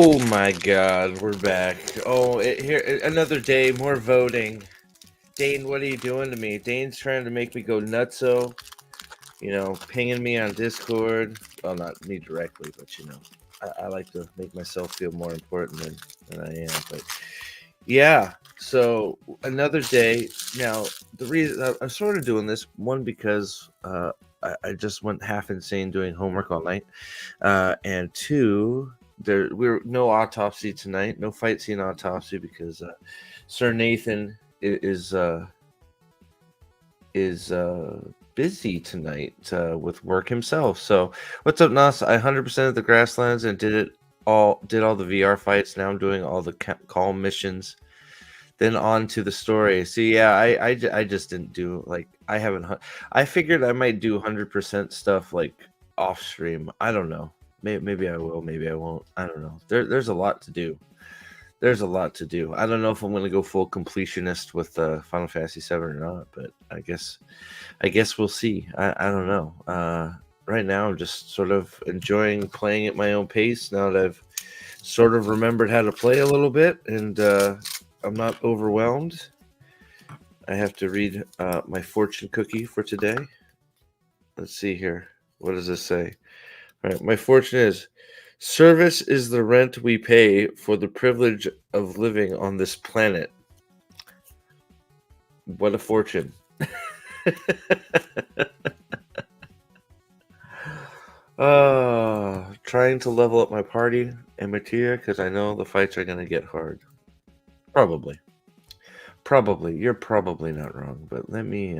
Oh my God, we're back. Another day, more voting. Dane, what are you doing to me? Dane's trying to make me go nutso. Pinging me on Discord. Well, not me directly, but I like to make myself feel more important than I am. But yeah, so another day. Now, the reason I'm sort of doing this, one, because I just went half insane doing homework all night, and two, we're no autopsy tonight, no fight scene autopsy because Sir Nathan is busy tonight with work himself. So what's up, Nas? I 100% of the grasslands and did all the VR fights. Now I'm doing all the calm missions. Then on to the story. See, yeah, I just didn't do, like, I haven't. I figured I might do 100% stuff like off stream. I don't know. Maybe I will. Maybe I won't. I don't know. There's a lot to do. There's a lot to do. I don't know if I'm going to go full completionist with Final Fantasy VII or not, but I guess we'll see. I don't know. Right now, I'm just sort of enjoying playing at my own pace now that I've sort of remembered how to play a little bit, and I'm not overwhelmed. I have to read my fortune cookie for today. Let's see here. What does this say? All right, my fortune is: service is the rent we pay for the privilege of living on this planet. What a fortune. Trying to level up my party and Mattia because I know the fights are going to get hard. Probably. You're probably not wrong, but let me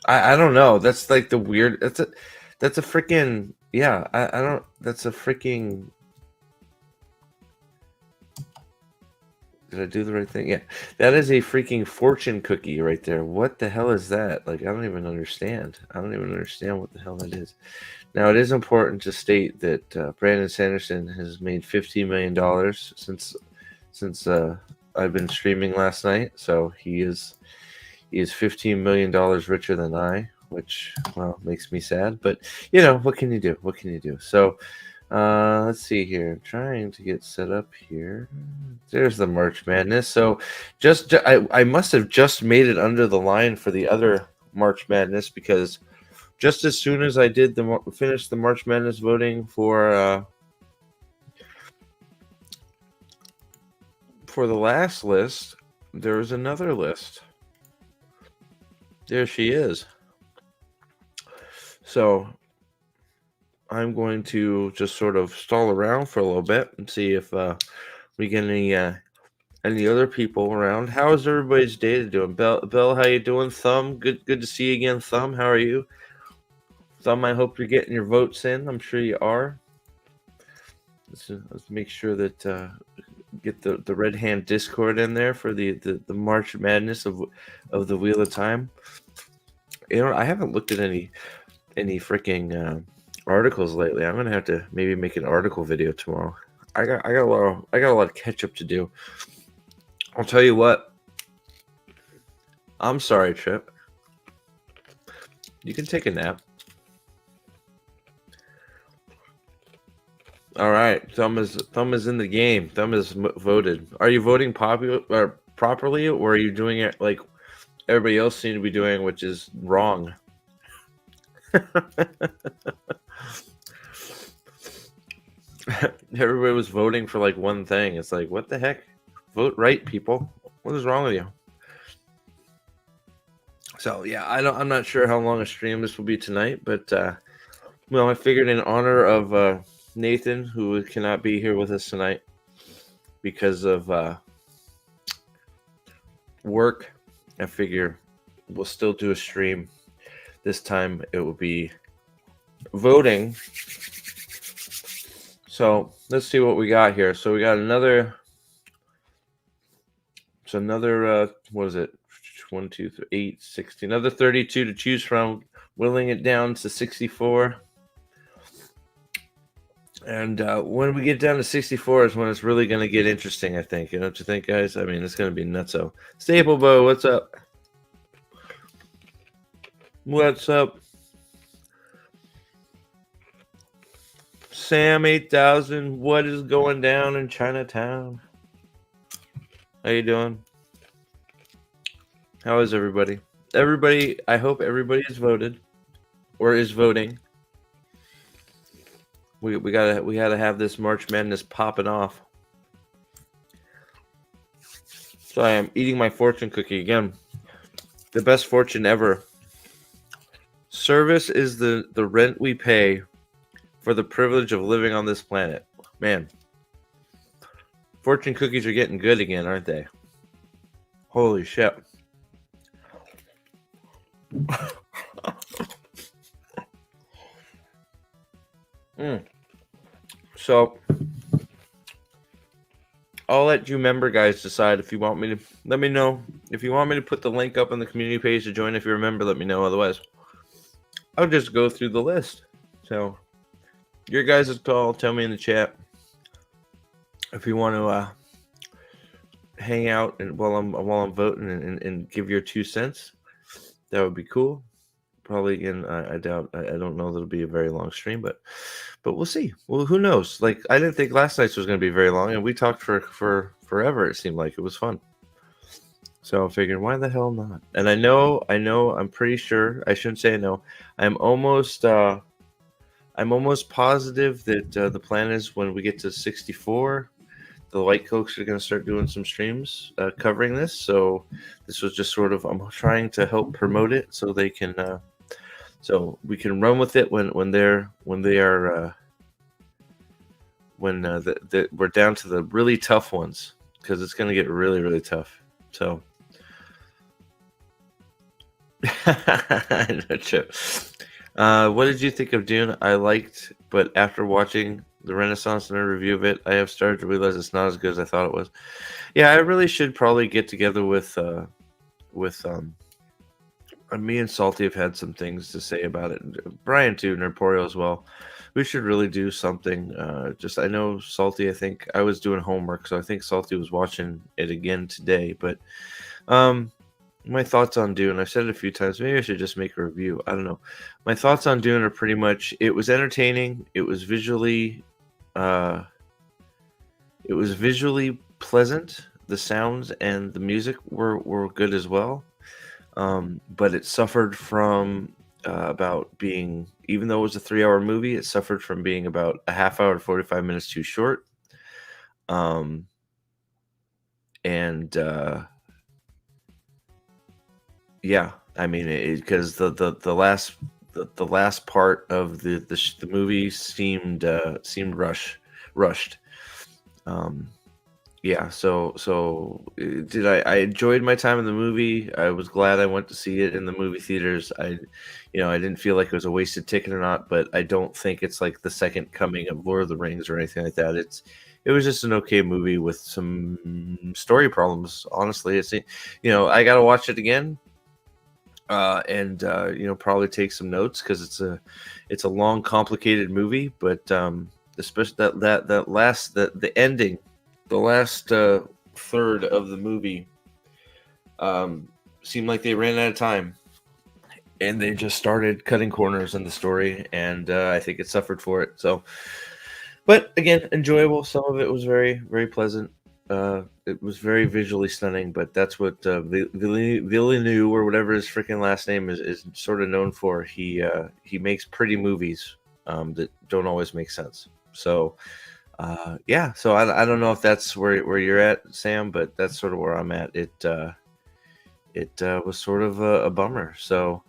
I don't know. That's like the weird. That's a freaking, yeah. I don't. That's a freaking. Did I do the right thing? Yeah, that is a freaking fortune cookie right there. What the hell is that? Like, I don't even understand. I don't even understand what the hell that is. Now, it is important to state that Brandon Sanderson has made $15 million since I've been streaming last night. So he is $15 million richer than I, which, well, makes me sad. But what can you do? What can you do? So let's see here. Trying to get set up here. There's the March Madness. So I must have just made it under the line for the other March Madness, because just as soon as I did finish the March Madness voting for the last list, there was another list. There she is. So I'm going to just sort of stall around for a little bit and see if we get any other people around. How is everybody's day doing? Bell, how you doing? Thumb, good to see you again. Thumb, how are you? Thumb, I hope you're getting your votes in. I'm sure you are. Let's make sure that get the Red Hand Discord in there for the March Madness of the Wheel of Time. I haven't looked at any freaking articles lately. I'm gonna have to maybe make an article video tomorrow. I got a lot of catch up to do. I'll tell you what. I'm sorry, Trip. You can take a nap. All right, Thumb is in the game. Thumb is voted. Are you voting properly, or are you doing it like everybody else seemed to be doing, which is wrong? Everybody was voting for like one thing. It's like, what the heck? Vote right, people. What is wrong with you? So yeah, I'm not sure how long a stream this will be tonight, but well, I figured in honor of Nathan, who cannot be here with us tonight because of work, I figure we'll still do a stream. This time it will be voting. So let's see what we got here. So we got another. So another what is it? 1, 2, 3, 8, 16. Another 32 to choose from. Whittling it down to 64. And when we get down to 64 is when it's really going to get interesting, I think. You know what you think, guys? I mean, it's going to be nutso. Staple Bow, what's up? What's up? Sam 8000, what is going down in Chinatown? How you doing? How is everybody? Everybody, I hope everybody has voted or is voting. We gotta have this March Madness popping off. So I am eating my fortune cookie again. The best fortune ever. Service is the rent we pay for the privilege of living on this planet. Man, fortune cookies are getting good again, aren't they? Holy shit. So I'll let you member guys decide if you want me to. Let me know if you want me to put the link up on the community page to join. If you remember, let me know. Otherwise, I'll just go through the list. So your guys' call. Tell me in the chat if you want to hang out and while I'm voting and give your 2 cents. That would be cool. Probably again, I doubt. I don't know that it'll be a very long stream, but we'll see. Well, who knows? Like, I didn't think last night's was going to be very long, and we talked for forever. It seemed like it was fun. So I figured, why the hell not? And I know. I'm pretty sure. I shouldn't say no. I'm almost positive that the plan is when we get to 64, the White Cokes are going to start doing some streams covering this. So this was just sort of, I'm trying to help promote it so they can, so we can run with it when we're down to the really tough ones, because it's going to get really, really tough. So. Not sure. What did you think of Dune? I liked, but after watching the Renaissance and a review of it, I have started to realize it's not as good as I thought it was. Yeah, I really should probably get together with me and Salty have had some things to say about it. Brian too, Nerporio as well. We should really do something. I know Salty. I think I was doing homework, so I think Salty was watching it again today. But my thoughts on Dune, I've said it a few times. Maybe I should just make a review. I don't know. My thoughts on Dune are pretty much, it was entertaining. It was visually pleasant. The sounds and the music were good as well. But it suffered from about being, even though it was a 3-hour movie, it suffered from being about a half hour to 45 minutes too short. Yeah, I mean, because the last part of the movie seemed rushed. Yeah, so did I enjoyed my time in the movie. I was glad I went to see it in the movie theaters. I didn't feel like it was a wasted ticket or not, but I don't think it's like the second coming of Lord of the Rings or anything like that. It was just an okay movie with some story problems. Honestly, I got to watch it again. And probably take some notes, because it's a long, complicated movie. But especially that last the ending, the last third of the movie, seemed like they ran out of time, and they just started cutting corners in the story, and I think it suffered for it. So, but again, enjoyable. Some of it was very, very pleasant. It was very visually stunning, but that's what Villeneuve, or whatever his freaking last name is sort of known for. He makes pretty movies that don't always make sense. So yeah, so I don't know if that's where you're at, Sam, but that's sort of where I'm at. It was sort of a bummer. So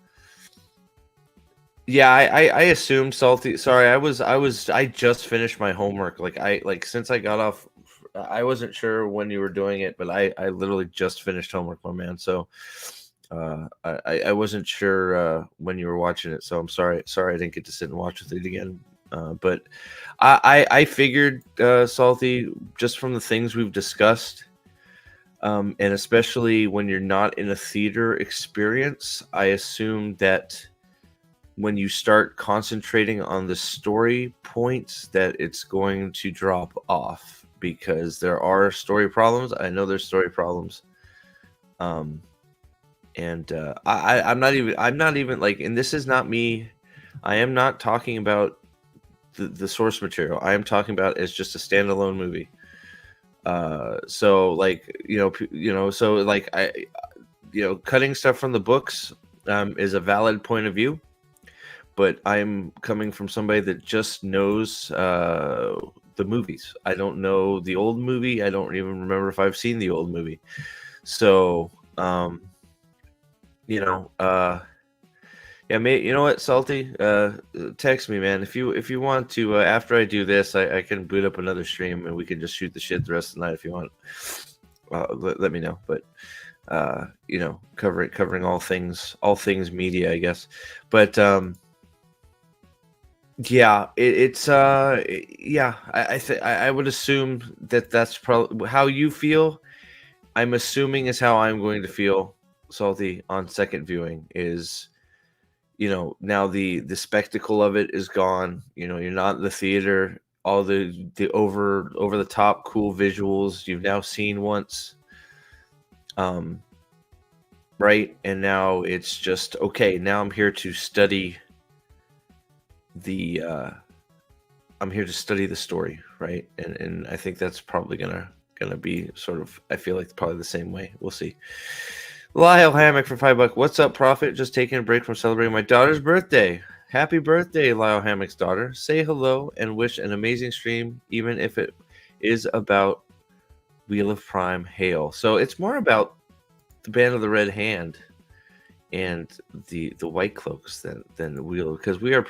yeah, I assumed Salty. Sorry, I just finished my homework. Since I got off, I wasn't sure when you were doing it, but I literally just finished homework, my man. So I wasn't sure when you were watching it. So I'm sorry I didn't get to sit and watch with it again. But I figured, Salty, just from the things we've discussed, and especially when you're not in a theater experience, I assume that when you start concentrating on the story points, that it's going to drop off, because there are story problems. I know there's story problems. And I'm not even like, and this is not me. I am not talking about the source material. I am talking about as just a standalone movie. So like so like cutting stuff from the books is a valid point of view, but I'm coming from somebody that just knows the movies. I don't know the old movie. I don't even remember if I've seen the old movie. So yeah, mate. You know what, Salty? Text me, man. If you want to. After I do this, I can boot up another stream and we can just shoot the shit the rest of the night if you want. Let me know. But covering all things media, I guess. But yeah, it's yeah. I would assume that that's probably how you feel. I'm assuming is how I'm going to feel, Salty, on second viewing. Is now the spectacle of it is gone. You're not in the theater. All the over the top cool visuals you've now seen once. Right, and now it's just okay. Now I'm here to study the story, right? And I think that's probably gonna be sort of. I feel like probably the same way. We'll see. Lyle Hammock for $5. What's up, Prophet? Just taking a break from celebrating my daughter's birthday. Happy birthday, Lyle Hammock's daughter. Say hello and wish an amazing stream, even if it is about Wheel of Prime Hail. So it's more about the Band of the Red Hand and the White Cloaks than Wheel, because we're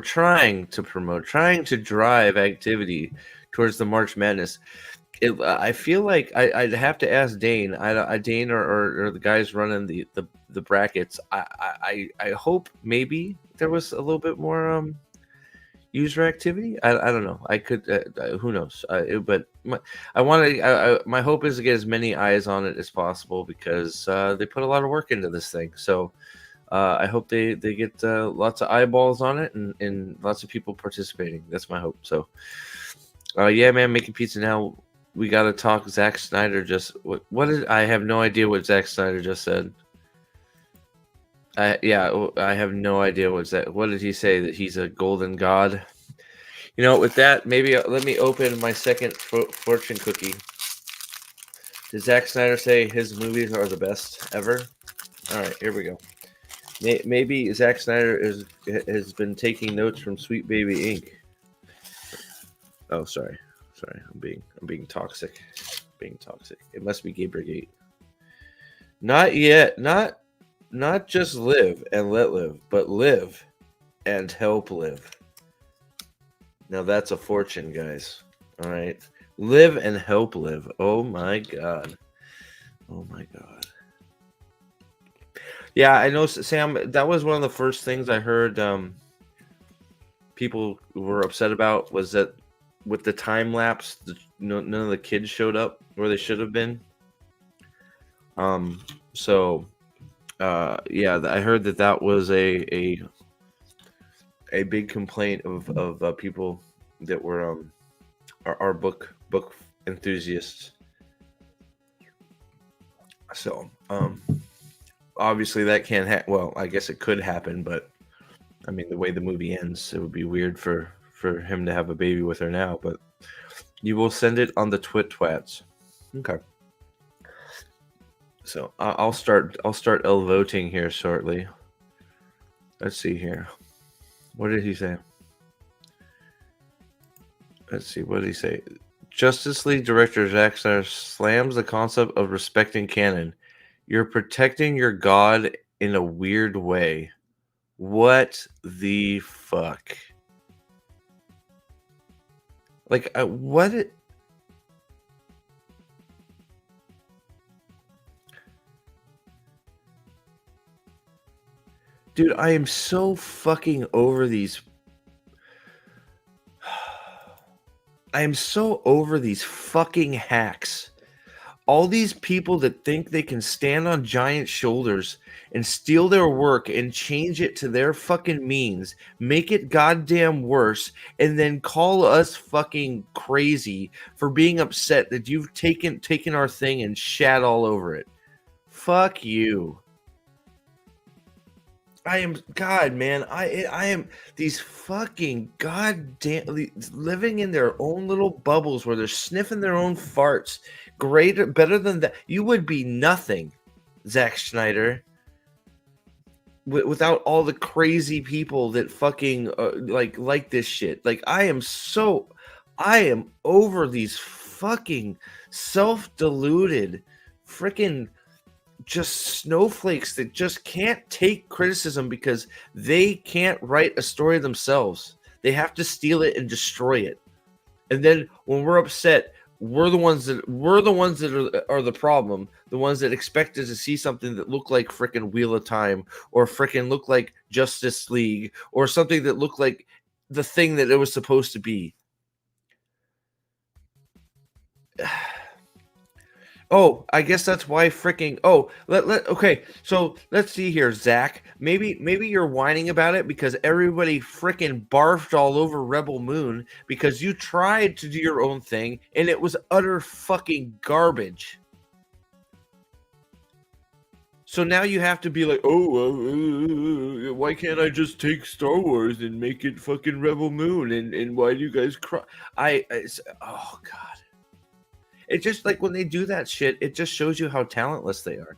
trying to drive activity towards the March Madness. I feel like I'd have to ask Dane. Dane or the guys running the brackets. I hope maybe there was a little bit more user activity. I don't know. I could. Who knows? But my hope is to get as many eyes on it as possible, because they put a lot of work into this thing. So I hope they get lots of eyeballs on it and lots of people participating. That's my hope. So yeah, man, making pizza now. We got to talk. Zack Snyder just what is? I have no idea what Zack Snyder just said. I have no idea what did he say, that he's a golden god? With that, maybe let me open my second fortune cookie. Did Zack Snyder say his movies are the best ever? All right, here we go. Maybe Zack Snyder has been taking notes from Sweet Baby Inc. Oh, sorry, I'm being toxic. It must be Gamergate. Not yet. Not just live and let live, but live and help live. Now that's a fortune, guys. All right. Live and help live. Oh my God. Yeah, I know, Sam. That was one of the first things I heard people were upset about, was that with the time lapse, none of the kids showed up where they should have been. So yeah, I heard that was a big complaint of people that were our book enthusiasts. So obviously that can't well, I guess it could happen, but I mean, the way the movie ends, it would be weird for him to have a baby with her now. But you will send it on the twats. Okay. So I'll start voting here shortly. Let's see here. What did he say? Let's see. What did he say? Justice League director Zack Snyder slams the concept of respecting canon. You're protecting your god in a weird way. What the fuck? Like, what? Dude, I am so fucking over these. I am so over these fucking hacks. All these people that think they can stand on giant shoulders and steal their work and change it to their fucking means, make it goddamn worse, and then call us fucking crazy for being upset that you've taken our thing and shat all over it. Fuck you. I am God, man. I am these fucking goddamn living in their own little bubbles where they're sniffing their own farts. Greater, better than that. You would be nothing, Zack Schneider, without all the crazy people that fucking like this shit. Like I am over these fucking self-deluded, freaking just snowflakes that just can't take criticism because they can't write a story themselves. They have to steal it and destroy it. And then when we're upset, we're the ones that are the problem. The ones that expected to see something that looked like freaking Wheel of Time or freaking looked like Justice League or something that looked like the thing that it was supposed to be. Oh, I guess that's why freaking. Oh, okay. So let's see here, Zach. Maybe you're whining about it because everybody freaking barfed all over Rebel Moon because you tried to do your own thing and it was utter fucking garbage. So now you have to be like, oh, why can't I just take Star Wars and make it fucking Rebel Moon? And why do you guys cry? Oh God. It just like when they do that shit, it just shows you how talentless they are.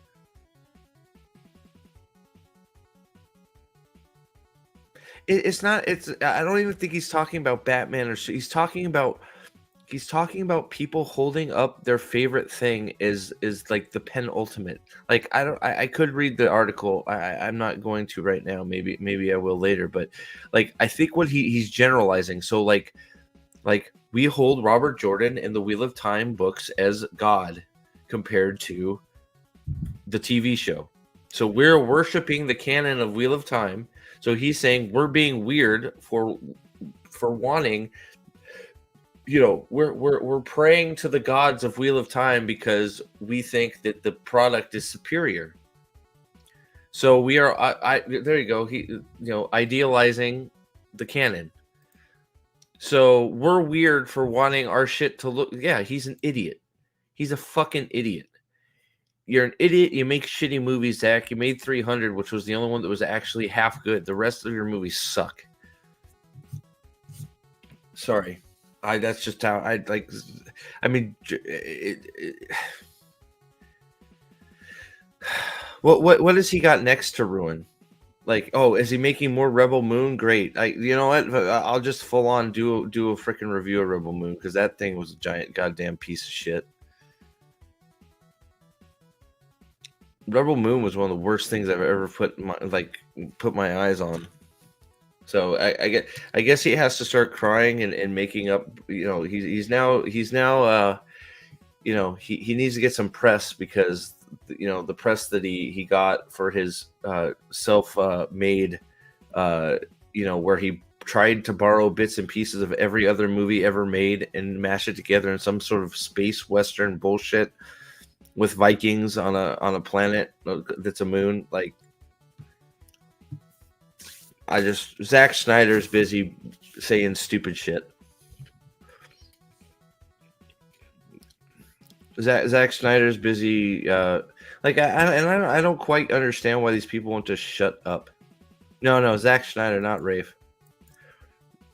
It's not. It's. I don't even think he's talking about Batman or he's talking about. He's talking about people holding up their favorite thing is like the penultimate. Like I don't. I could read the article. I'm not going to right now. Maybe I will later. But like I think what he's generalizing. So like we hold Robert Jordan and the Wheel of Time books as God compared to the TV show. So we're worshiping the canon of Wheel of Time. So he's saying we're being weird for wanting, we're praying to the gods of Wheel of Time because we think that the product is superior. So we are there you go. He idealizing the canon. So we're weird for wanting our shit to look. Yeah, he's an idiot. He's a fucking idiot. You're an idiot. You make shitty movies, Zach. You made 300, which was the only one that was actually half good. The rest of your movies suck. Sorry. That's just how I like. I mean, what has he got next to ruin? Like, oh, is he making more Rebel Moon? Great. You know what? I'll just full on do a freaking review of Rebel Moon because that thing was a giant goddamn piece of shit. Rebel Moon was one of the worst things I've ever put my eyes on. So I guess he has to start crying and making up. He's now he needs to get some press because the press that he got for his self made where he tried to borrow bits and pieces of every other movie ever made and mash it together in some sort of space western bullshit with Vikings on a planet that's a moon. Like, Zack Snyder's busy saying stupid shit. Zack Snyder's busy. I don't quite understand why these people want to shut up. No, Zack Snyder, not Rafe.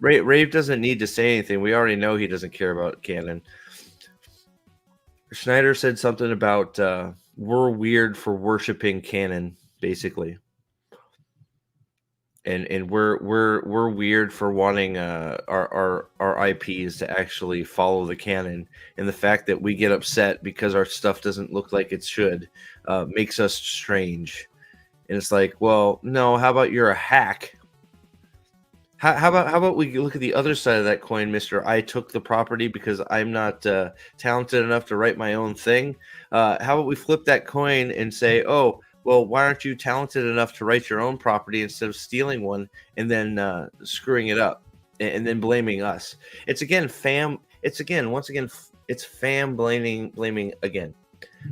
Rafe doesn't need to say anything. We already know he doesn't care about canon. Snyder said something about we're weird for worshiping canon, basically, and we're weird for wanting our IPs to actually follow the canon, and the fact that we get upset because our stuff doesn't look like it should makes us strange. And it's like, well, no. How about you're a hack? How about we look at the other side of that coin, Mister? I took the property because I'm not talented enough to write my own thing. How about we flip that coin and say, oh, well, why aren't you talented enough to write your own property instead of stealing one and then screwing it up and then blaming us? It's again fam. It's again once again it's fan blaming again.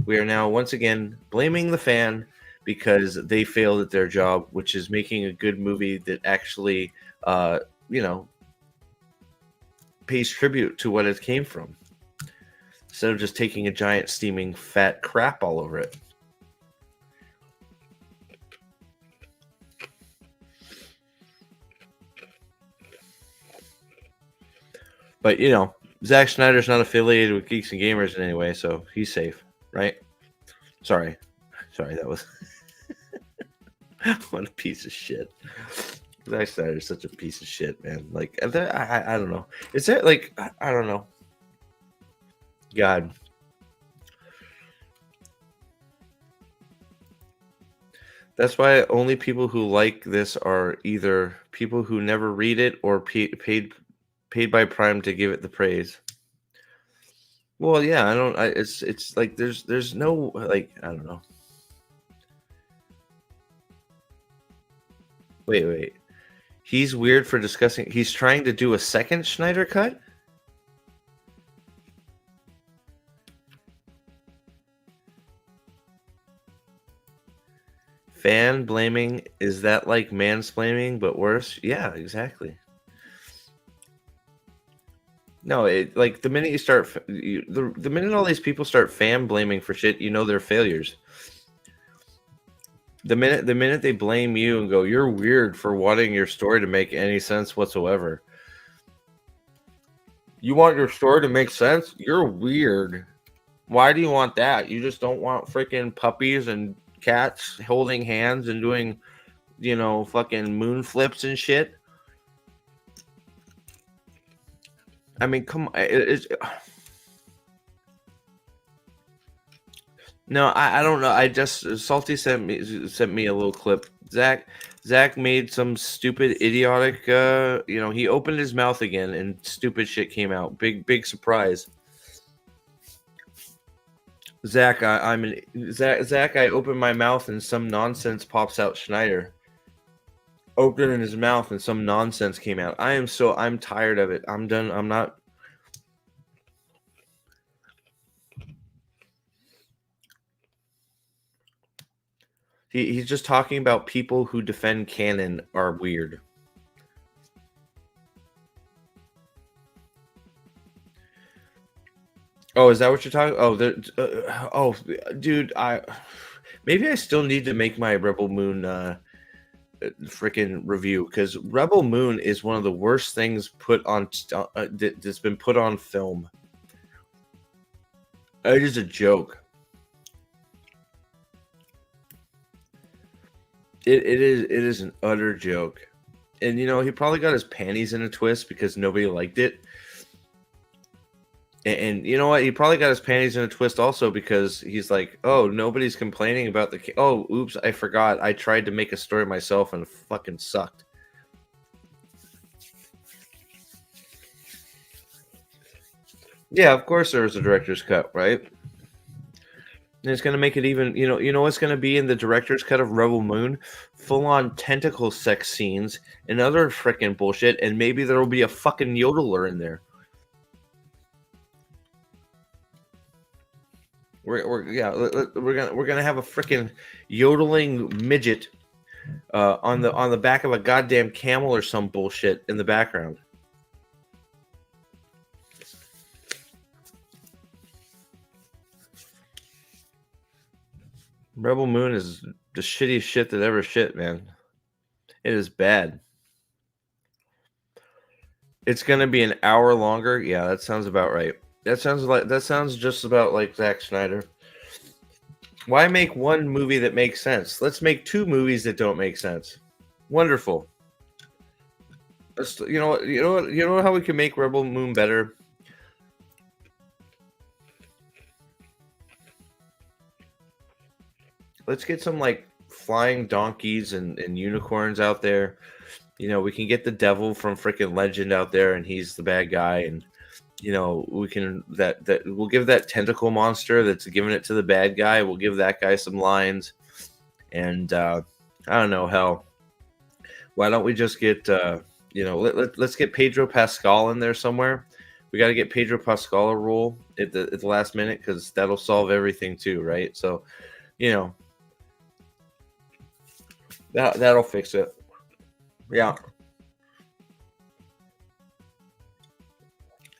We are now once again blaming the fan because they failed at their job, which is making a good movie that actually pays tribute to what it came from instead of just taking a giant steaming fat crap all over it. But Zack Snyder's not affiliated with Geeks and Gamers in any way, so he's safe, right? Sorry, that was what a piece of shit. Zack Snyder's such a piece of shit, man. Like, I don't know. Is there like I don't know. God. That's why only people who like this are either people who never read it or paid by Prime to give it the praise. Well, yeah, I don't. It's like there's no like I don't know. Wait. He's weird for discussing. He's trying to do a second Schneider cut. Fan blaming, is that like mansplaining but worse? Yeah, exactly. No, like the minute you start the minute all these people start fan blaming for shit, they're failures. The minute they blame you and go, "You're weird for wanting your story to make any sense whatsoever." You want your story to make sense? You're weird. Why do you want that? You just don't want freaking puppies and cats holding hands and doing, fucking moon flips and shit. I mean, come on. No, I don't know. I just Salty sent me a little clip. Zach made some stupid, idiotic. He opened his mouth again and stupid shit came out. Big surprise. Zach, Zach. I opened my mouth and some nonsense pops out. Schneider opened his mouth and some nonsense came out. I'm tired of it. I'm done. I'm not. He's just talking about people who defend canon are weird. Oh, is that what you're talking? Oh, dude, maybe I still need to make my Rebel Moon freaking review because Rebel Moon is one of the worst things put on that's been put on film. It is a joke. It is an utter joke, and he probably got his panties in a twist because nobody liked it. And you know what? He probably got his panties in a twist also because he's like, oh, nobody's complaining about oh, oops, I forgot. I tried to make a story myself and fucking sucked. Yeah, of course there was a director's cut, right? And it's gonna make it even, you know what's gonna be in the director's cut of Rebel Moon? Full on tentacle sex scenes and other freaking bullshit, and maybe there will be a fucking yodeler in there. We're gonna have a freaking yodeling midget on the back of a goddamn camel or some bullshit in the background. Rebel Moon is the shittiest shit that ever shit, man. It is bad. It's gonna be an hour longer. Yeah, that sounds about right. That sounds just about like Zack Snyder. Why make one movie that makes sense? Let's make two movies that don't make sense. Wonderful. You know how we can make Rebel Moon better? Let's get some like flying donkeys and unicorns out there. We can get the devil from freaking Legend out there and he's the bad guy, and we can that we'll give that tentacle monster that's giving it to the bad guy, we'll give that guy some lines. And I don't know, hell, why don't we just get let's get Pedro Pascal in there somewhere. We got to get Pedro Pascal a role at the last minute because that'll solve everything too, right? So that'll fix it. Yeah.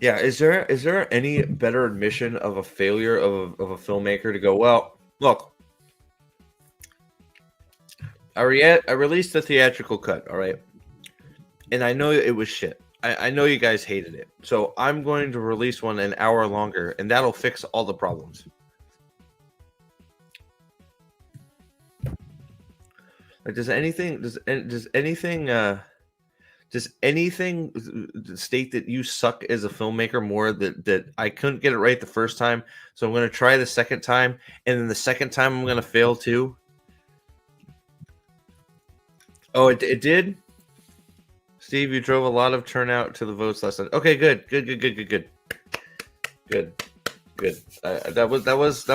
Yeah, is there any better admission of a failure of a filmmaker to go, well, look, I released the theatrical cut, all right, and I know it was shit. I know you guys hated it, so I'm going to release one an hour longer, and that'll fix all the problems. Like, does anything state that you suck as a filmmaker more that I couldn't get it right the first time, so I'm going to try the second time, and then the second time I'm going to fail too? Oh, it did. Steve, you drove a lot of turnout to the votes last night. Okay, good. That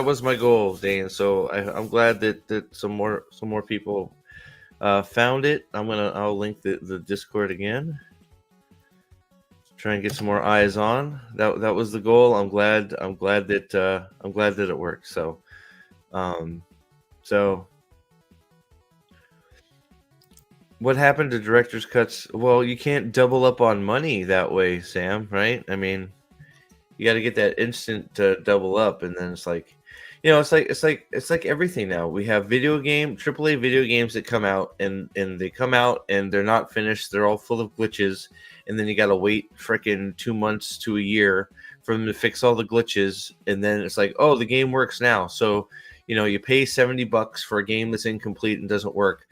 was my goal, Dane. So I'm glad that some more people found it. I'll link the Discord again. Try and get some more eyes on. That was the goal. I'm glad that it worked. So, so what happened to director's cuts? Well, you can't double up on money that way, Sam. Right? I mean, you got to get that instant double up, and then it's like, it's like everything now. We have AAA video games that come out, and they come out and they're not finished. They're all full of glitches, and then you got to wait freaking 2 months to a year for them to fix all the glitches, and then it's like, oh, the game works now. So, you pay $70 for a game that's incomplete and doesn't work,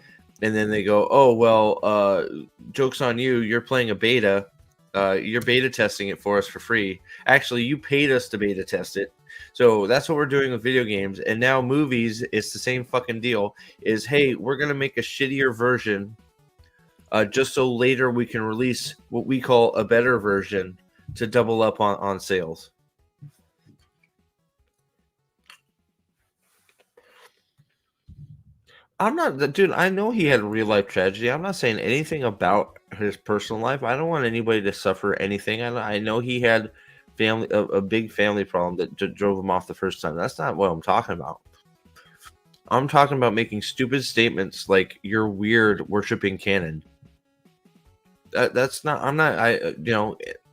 and then they go, oh well, joke's on you. You're playing a beta. You're beta testing it for us for free. Actually, you paid us to beta test it. So that's what we're doing with video games. And now movies, it's the same fucking deal. Is, hey, we're going to make a shittier version just so later we can release what we call a better version to double up on sales. I'm not, dude. I know he had a real life tragedy. I'm not saying anything about his personal life. I don't want anybody to suffer anything. I know he had a big family problem that drove him off the first time. That's not what I'm talking about. I'm talking about making stupid statements like "you're weird worshiping canon." That's not. I'm not.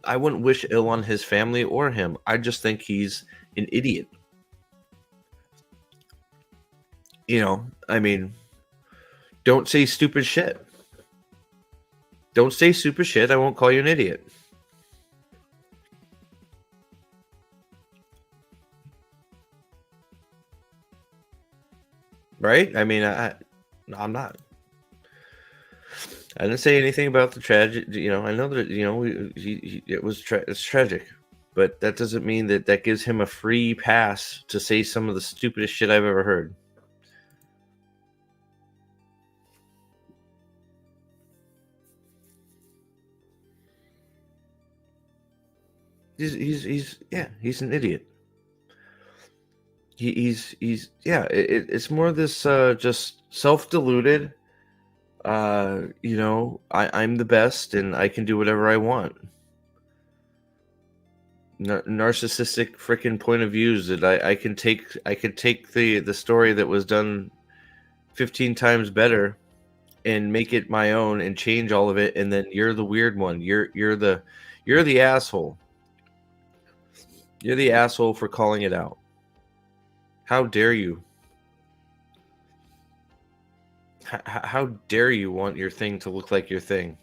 I wouldn't wish ill on his family or him. I just think he's an idiot. I mean, don't say stupid shit. Don't say stupid shit. I won't call you an idiot. Right? I mean, I'm not. I didn't say anything about the tragedy. I know that it's tragic, but that doesn't mean that gives him a free pass to say some of the stupidest shit I've ever heard. He's an idiot. It's more this just self-deluded. I'm the best and I can do whatever I want. Narcissistic freaking point of views that I can take the story that was done 15 times better and make it my own and change all of it, and then you're the weird one. You're the asshole. You're the asshole for calling it out. How dare you? How dare you want your thing to look like your thing?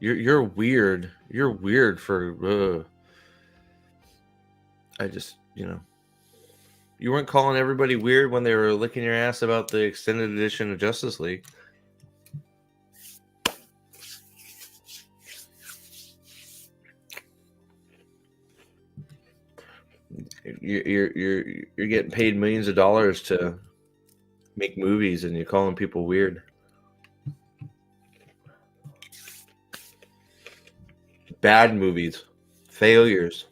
You're weird. You're weird for. I just you weren't calling everybody weird when they were licking your ass about the extended edition of Justice League. You're getting paid millions of dollars to make movies, and you're calling people weird. Bad movies, failures.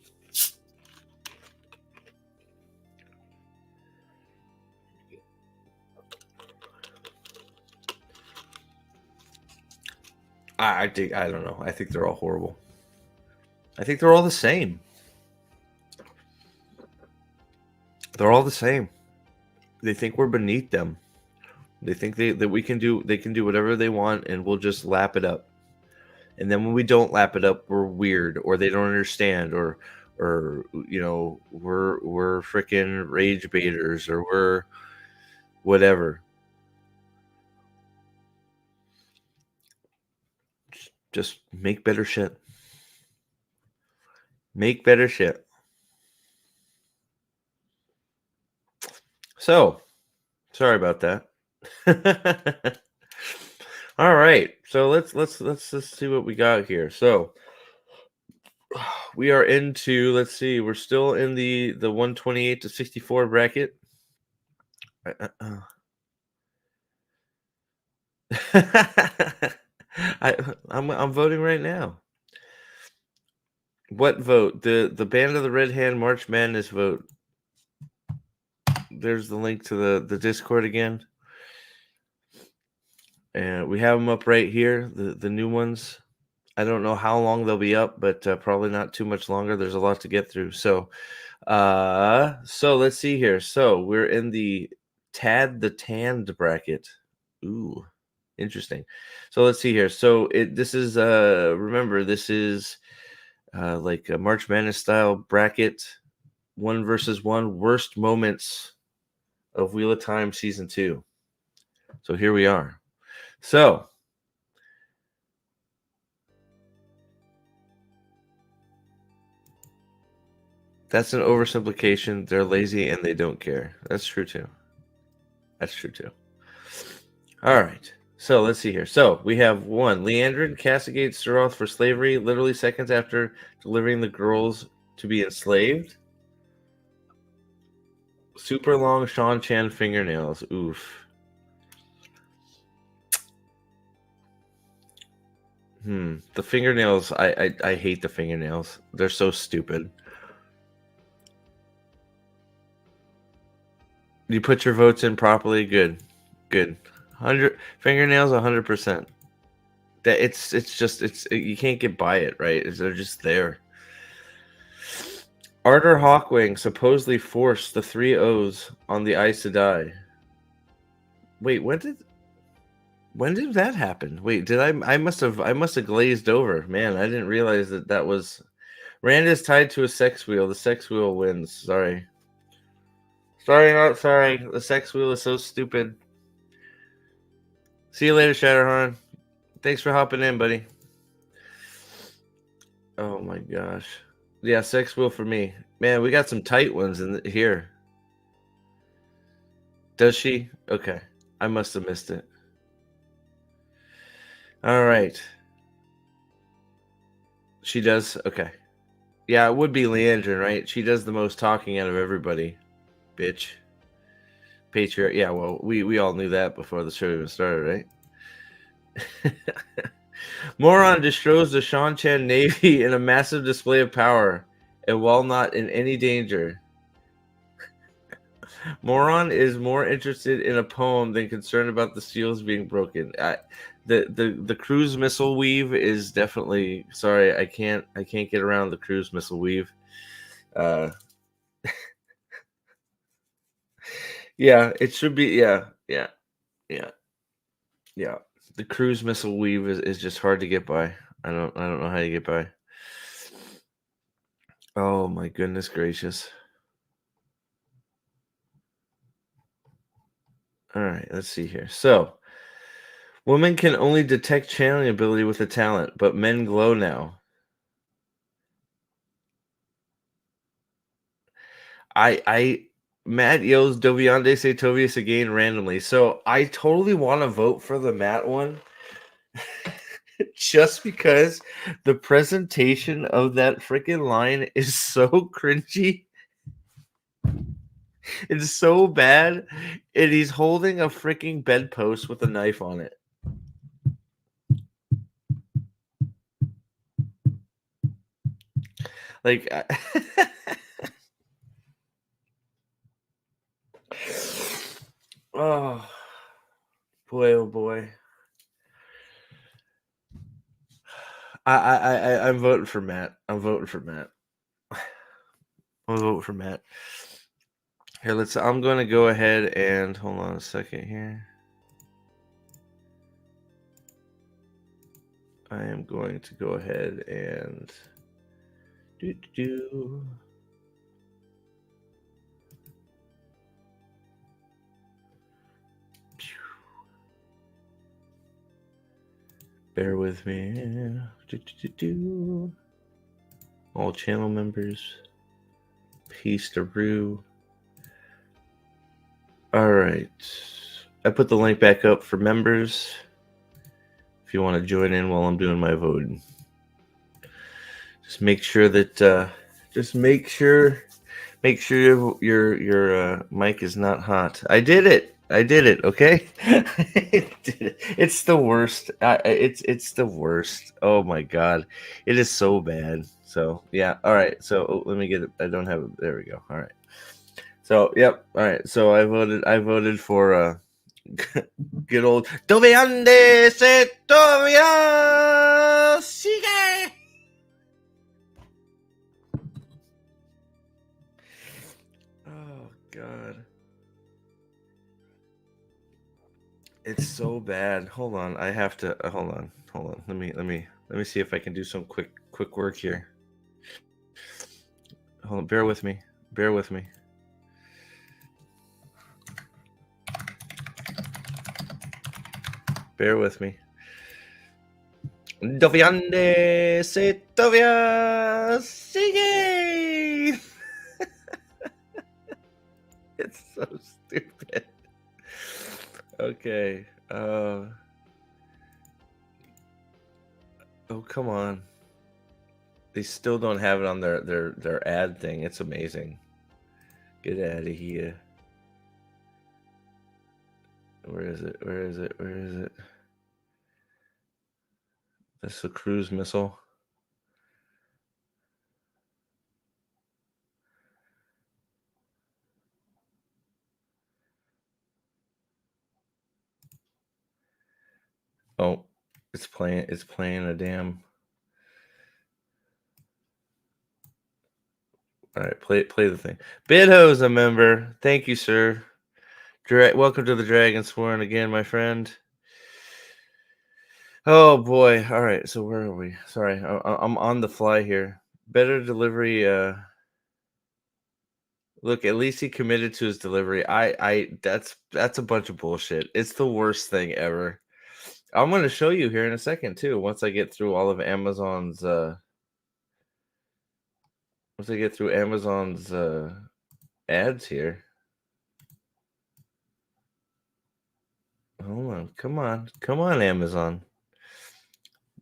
I don't know. I think they're all horrible. I think they're all the same. They're all the same. They think we're beneath them. They think they can do whatever they want, and we'll just lap it up. And then when we don't lap it up, we're weird, or they don't understand, or we're freaking rage baiters, or we're whatever. Just make better shit. Make better shit. So, sorry about that. All right. So let's just see what we got here. So we are into, let's see, we're still in the 128 to 64 bracket. I'm voting right now. What vote? The Band of the Red Hand March Madness vote. There's the link to the Discord again. And we have them up right here, the new ones. I don't know how long they'll be up, but probably not too much longer. There's a lot to get through. So let's see here. So we're in the Tad the Tanned bracket. Ooh, interesting. So let's see here. So this is remember, this is like a March Madness style bracket, 1 versus 1 worst moments of Wheel of Time season 2. So here we are. So that's an oversimplification. They're lazy and they don't care. That's true too. That's true too. All right. So let's see here. So we have 1. Leandrin castigates Suroth for slavery literally seconds after delivering the girls to be enslaved. Super long Sean Chan fingernails. Oof. The fingernails, I hate the fingernails. They're so stupid. You put your votes in properly. Good. 100 fingernails, 100%. That it's you can't get by it, right? They're just there. Arter Hawkwing supposedly forced the 3 O's on the Aes Sedai. Wait, when did that happen? Wait, did I must have glazed over. Man, I didn't realize that was Rand is tied to a sex wheel. The sex wheel wins. Sorry. Not sorry. The sex wheel is so stupid. See you later, Shatterhorn. Thanks for hopping in, buddy. Oh my gosh. Yeah, sex wheel for me. Man, we got some tight ones in here. Does she? Okay. I must have missed it. All right. She does? Okay. Yeah, it would be Leandrin, right? She does the most talking out of everybody. Bitch. Patriarch. Yeah, well, we all knew that before the show even started, right? Moron destroys the Shan Chan Navy in a massive display of power, and while not in any danger. Moron is more interested in a poem than concerned about the seals being broken. The cruise missile weave is definitely sorry. I can't get around the cruise missile weave. Yeah, it should be. Yeah. The cruise missile weave is just hard to get by. I don't know how you get by. Oh my goodness gracious. All right, let's see here. So, women can only detect channeling ability with a talent, but men glow now. Matt yells Doviande se Tovius again randomly. So I totally want to vote for the Matt one. Just because the presentation of that freaking line is so cringy. It's so bad. And he's holding a freaking bedpost with a knife on it. Like, oh boy. I'm voting for Matt. I'm voting for Matt. Here, I'm going to go ahead and hold on a second here. I am going to go ahead and Bear with me. All channel members. Peace to Rue. All right. I put the link back up for members if you want to join in while I'm doing my voting. Just make sure that make sure your mic is not hot. I did it. Okay. It's the worst. It's the worst. Oh my god, it is so bad. So yeah. All right. So let me get it. I don't have it. There we go. All right. So yep. All right. So I voted for good old Dove ande se todavía sigue. Oh god. It's so bad. Hold on. I have to hold on. Hold on. Let me see if I can do some quick work here. Hold on. Bear with me. Bear with me. Bear with me. Doviande se todavía sigue. It's so stupid. Okay. Oh, come on. They still don't have it on their ad thing. It's amazing. Get out of here. Where is it? Where is it? Where is it? That's a cruise missile. Oh, it's playing a damn. All right, play the thing. Bidho's a member. Thank you, sir. Welcome to the Dragon Sworn again, my friend. Oh boy. All right, so where are we? Sorry, I'm on the fly here. Better delivery. Look, at least he committed to his delivery. That's a bunch of bullshit. It's the worst thing ever. I'm going to show you here in a second too. Once I get through all of Amazon's ads here. Hold on. Come on, Amazon.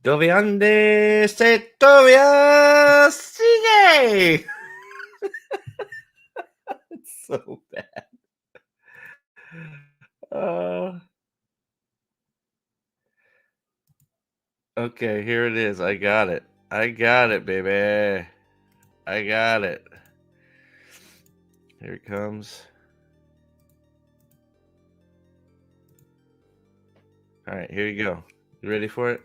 Dove ande se todavía sigue. It's so bad. Okay, here it is. I got it, baby. I got it. Here it comes. All right, here you go. You ready for it?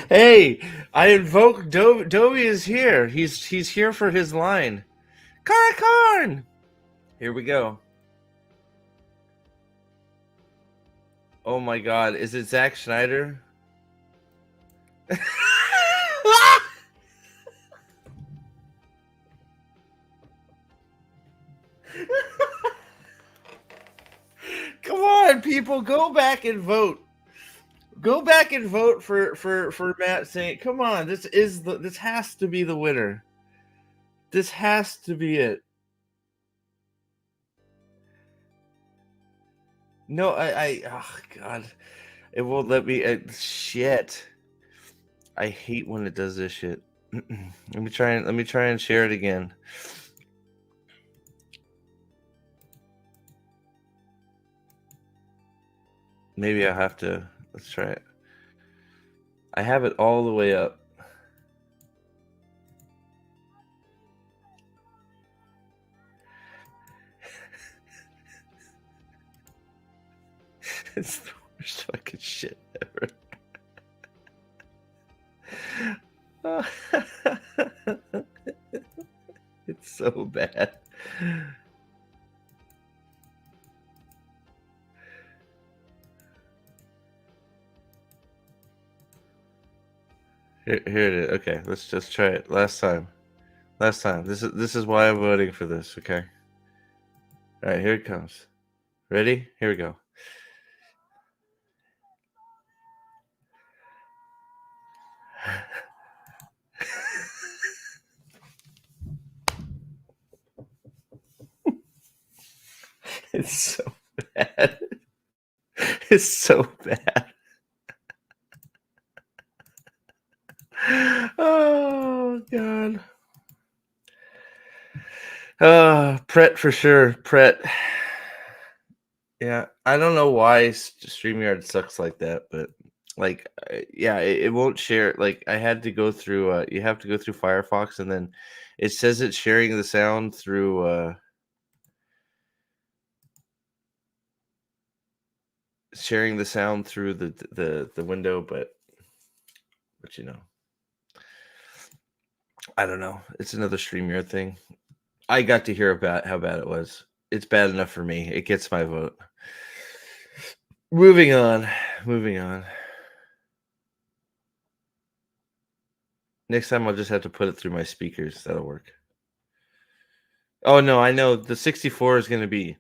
Hey, I invoke Dobie is here. He's here for his line. Karakarn! Here we go. Oh my god, is it Zack Schneider? Come on, people, go back and vote. Go back and vote for Matt Saint. Come on, this has to be the winner. This has to be it. No, oh god, it won't let me. Shit, I hate when it does this shit. Let me try and share it again. Maybe I have to. Let's try it. I have it all the way up. It's the worst fucking shit ever. It's so bad. Here it is. Okay, let's just try it. Last time. This is why I'm voting for this. Okay. All right, here it comes. Ready? Here we go. It's so bad. It's so bad. Oh god. Pret for sure. Pret. Yeah, I don't know why StreamYard sucks like that, but like, yeah, it won't share. Like, I had to go through. You have to go through Firefox, and then it says it's sharing the sound through. Sharing the sound through the window, but you know, I don't know. It's another StreamYard thing. I got to hear about how bad it was. It's bad enough for me. It gets my vote. Moving on. Next time I'll just have to put it through my speakers. That'll work. Oh no, I know the 64 is going to be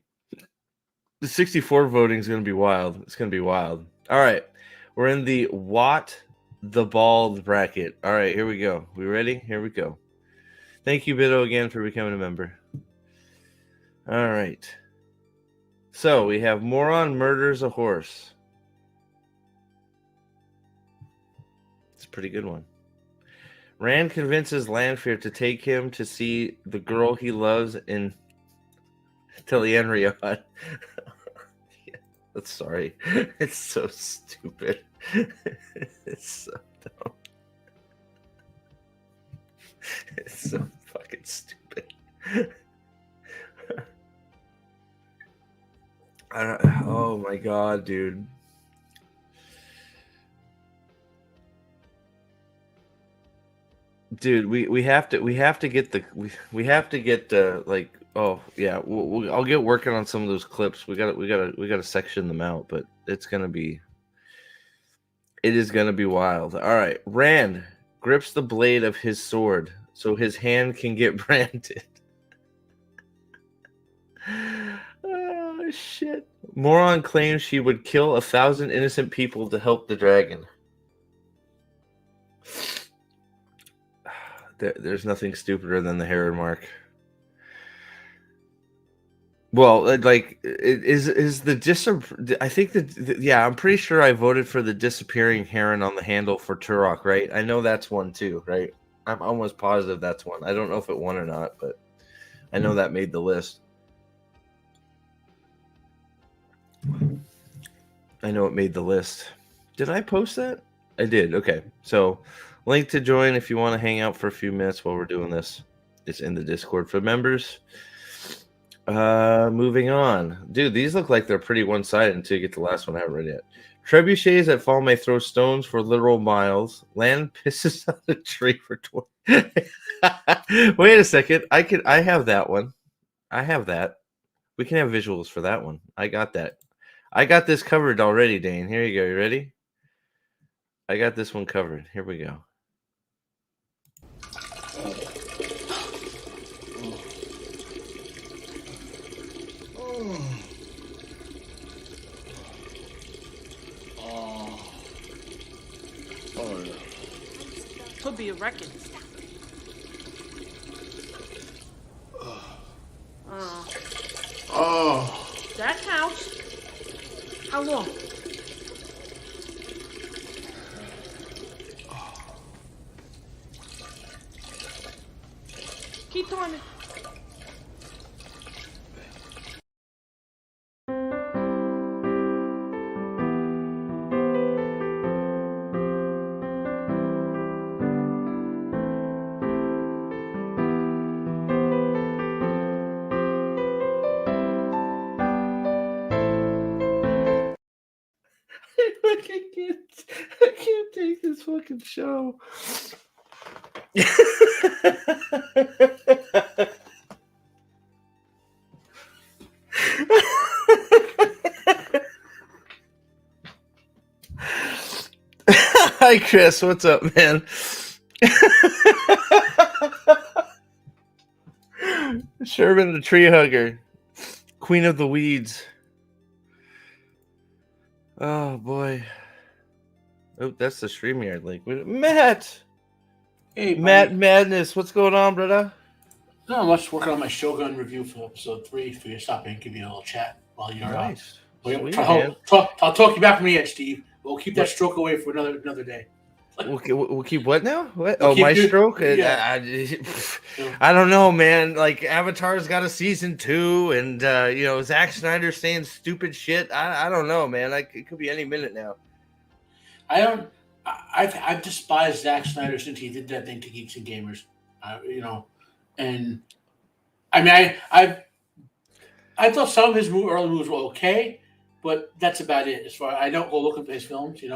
the 64 voting is going to be wild. It's going to be wild. All right. We're in the Watt the Bald bracket. All right, here we go. We ready? Here we go. Thank you, Bido, again for becoming a member. All right. So we have Moron murders a horse. It's a pretty good one. Rand convinces Lanfear to take him to see the girl he loves in Tel'Anrion. Yeah, sorry. It's so stupid. It's so dumb. It's so fucking stupid. Oh my god, dude. Dude, we have to get the we have to get like, oh yeah, I'll get working on some of those clips. We gotta section them out, but it is gonna be wild. All right, Rand grips the blade of his sword so his hand can get branded. Oh shit! Moron claims she would kill 1,000 innocent people to help the dragon. There's nothing stupider than the Herod mark. Well, like, is the I think that yeah, I'm pretty sure I voted for the disappearing heron on the handle for Turok, right? I know that's one too, right? I'm almost positive that's one. I don't know if it won or not, but I know that made the list. I know it made the list. Did I post that? I did. Okay. So, link to join if you want to hang out for a few minutes while we're doing this. It's in the Discord for members. Moving on. Dude, these look like they're pretty one-sided until you get the last one. I haven't read yet. Trebuchets that fall may throw stones for literal miles. Land pisses on a tree for 20. Wait a second. I have that one. I have that. We can have visuals for that one. I got that. I got this covered already, Dane. Here you go. You ready? I got this one covered. Here we go. Could be a record. That counts. How long? Keep timing. I can't take this fucking show. Hi, Chris. What's up, man? Sherman the tree hugger, queen of the weeds. Oh boy. Oh, that's the StreamYard link. Matt. Hey, Matt buddy. Madness. What's going on, brother? Not much. Working on my Shogun review for episode 3. Figure stop and give you a little chat while you're Nice. Wait, Sweet, I'll man. talk you back from me, Steve. We'll keep that What? stroke away for another day. We'll keep what now? What? We'll Oh, keep my you- stroke? yeah. I don't know, man. Like, Avatar's got a season 2, and, Zack Snyder saying stupid shit. I don't know, man. Like, it could be any minute now. I've despised Zack Snyder since he did that thing to Geeks and Gamers. And I mean, I thought some of his early movies were okay, but that's about it. As far I don't go looking for his films, He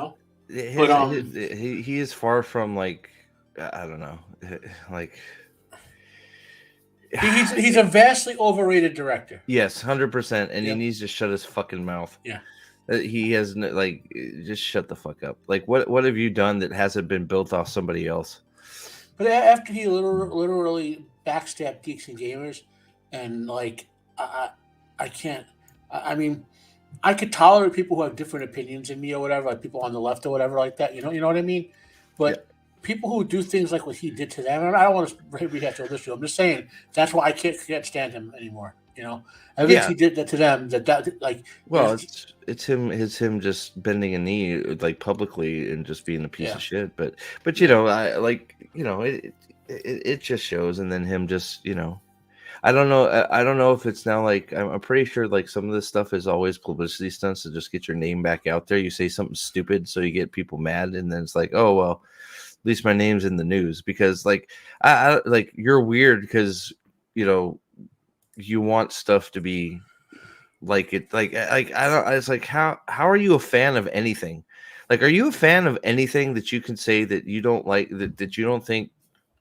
is far from, like, I don't know. Like, He's a vastly overrated director. yes, 100%, and he Yep. needs to shut his fucking mouth. Yeah. He has just shut the fuck up. Like, what have you done that hasn't been built off somebody else? But after he literally backstabbed Geeks and Gamers, and like I can't. I mean, I could tolerate people who have different opinions than me or whatever, like people on the left or whatever like that. You know what I mean? But people who do things like what he did to them, and I don't want to rehash all this. I'm just saying that's why I can't stand him anymore. Everything he did that to them. Well, it's him just bending a knee like publicly and just being a piece of shit. But it just shows, and then him just I don't know if it's now like I'm pretty sure like some of this stuff is always publicity stunts to just get your name back out there. You say something stupid so you get people mad, and then it's like, oh well, at least my name's in the news because like I like you're weird because you want stuff to be like it like I don't it's like how are you a fan of anything? Like, are you a fan of anything that you can say that you don't like that you don't think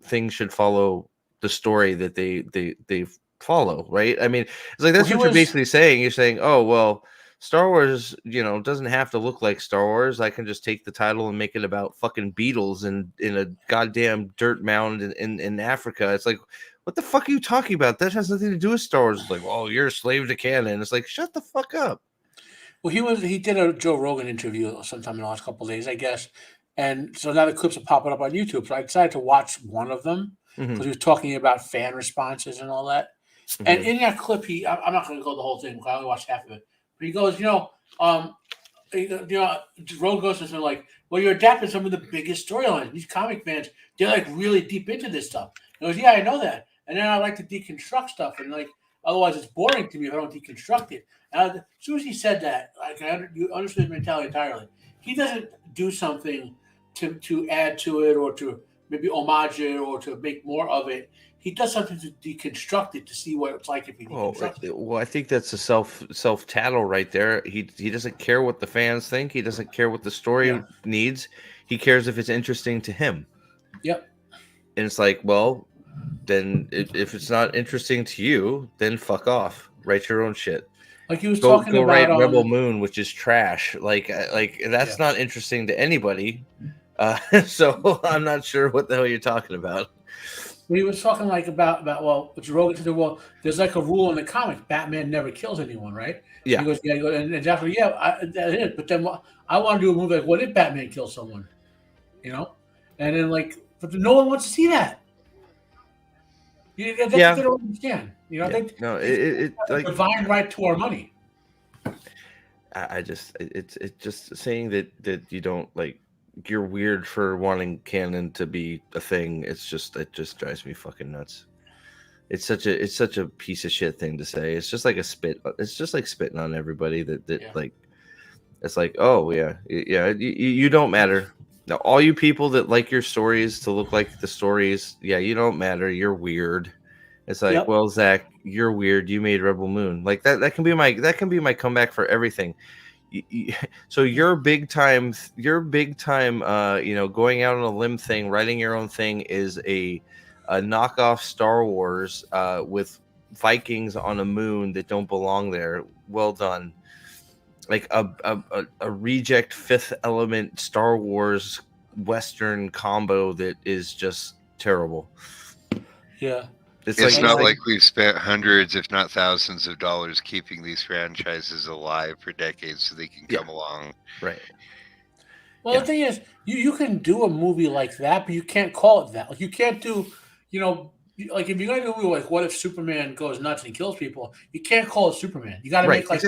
things should follow the story that they follow, right? I mean, it's like that's what you're basically saying. You're saying, oh well, Star Wars, doesn't have to look like Star Wars. I can just take the title and make it about fucking beetles in a goddamn dirt mound in Africa. It's like, what the fuck are you talking about? That has nothing to do with Star Wars. It's like, oh, you're a slave to canon. It's like, shut the fuck up. Well, he did a Joe Rogan interview sometime in the last couple of days, I guess. And so now the clips are popping up on YouTube. So I decided to watch one of them because he was talking about fan responses and all that. Mm-hmm. And in that clip, I'm not going to go the whole thing because I only watched half of it. But he goes, Rogan goes to something like, well, you're adapting some of the biggest storylines. These comic fans, they're like really deep into this stuff. He goes, yeah, I know that. And then I like to deconstruct stuff, and like otherwise it's boring to me if I don't deconstruct it. And as soon as he said that, like you understood his mentality entirely. He doesn't do something to add to it or to maybe homage it or to make more of it. He does something to deconstruct it to see what it's like if he deconstructs it. Well, I think that's a self tattle right there. He doesn't care what the fans think. He doesn't care what the story needs. He cares if it's interesting to him. Yep. And it's like, well, then if it's not interesting to you, then fuck off. Write your own shit. Like he was talking about write Rebel Moon, which is trash. Like that's not interesting to anybody. So I'm not sure what the hell you're talking about. He was talking like about which Rogan said, well, there's like a rule in the comics: Batman never kills anyone, right? Yeah. He goes, and Joshua, that is. But then I want to do a movie like, what if Batman kills someone? And then but no one wants to see that. That's what they don't understand. They divine right to our money. It's just saying that you don't like. You're weird for wanting canon to be a thing. It just drives me fucking nuts. It's such a piece of shit thing to say. It's just like a spit. It's just like spitting on everybody like it's like, oh yeah, you don't matter. Now all you people that like your stories to look like the stories, you don't matter. You're weird. It's like, well, Zach, you're weird. You made Rebel Moon. Like that can be my comeback for everything. So your big time going out on a limb thing, writing your own thing is a knockoff Star Wars with Vikings on a moon that don't belong there. Well done. Like a reject Fifth Element Star Wars Western combo that is just terrible. Yeah. It's like- not like- like we've spent hundreds, if not thousands, of dollars keeping these franchises alive for decades so they can come along. Right. Well, the thing is, you can do a movie like that, but you can't call it that. Like, you can't do, like if you're going to do a movie like What If Superman Goes Nuts and he kills people, you can't call it Superman. You got to make like,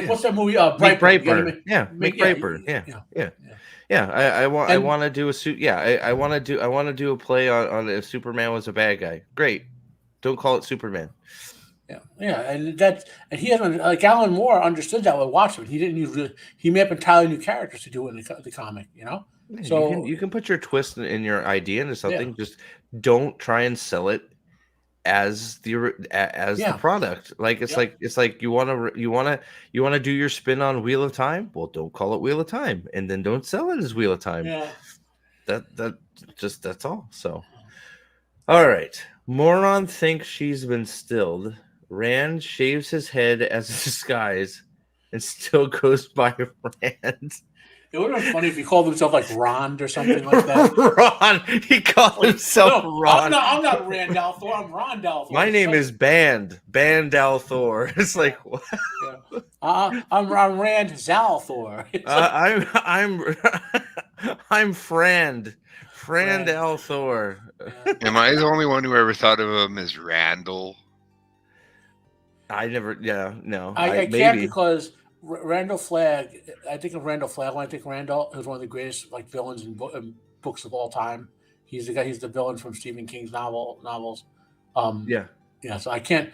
what's that movie? Make Brightburn. Brightburn. Make Brightburn. Yeah. I want to do a suit. Yeah, I want to do a play on if Superman was a bad guy. Great. Don't call it Superman. Yeah, and he hasn't, like, Alan Moore understood that with Watchmen. He didn't use he made up entirely new characters to do it in the comic. So you can put your twist in your idea into something. Just don't try and sell it as the product. Like it's like you want to do your spin on Wheel of Time. Well, don't call it Wheel of Time, and then don't sell it as Wheel of Time. Yeah, that's all. So, all right. Moron thinks she's been stilled. Rand shaves his head as a disguise and still goes by Rand. It would have been funny if he called himself like Rond or something like that. Ron. He called himself Ron. I'm not Rand al'Thor. I'm Ron al'Thor. My name is Band al'Thor. It's like what? I'm Rand Zal'Thor. I'm Frand al'Thor. Am I the only one who ever thought of him as Randall? I never. Yeah, no. I can't because Randall Flagg. I think of Randall Flagg when I think Randall. Who's one of the greatest villains in books of all time. He's the guy. He's the villain from Stephen King's novels. Yeah. So I can't.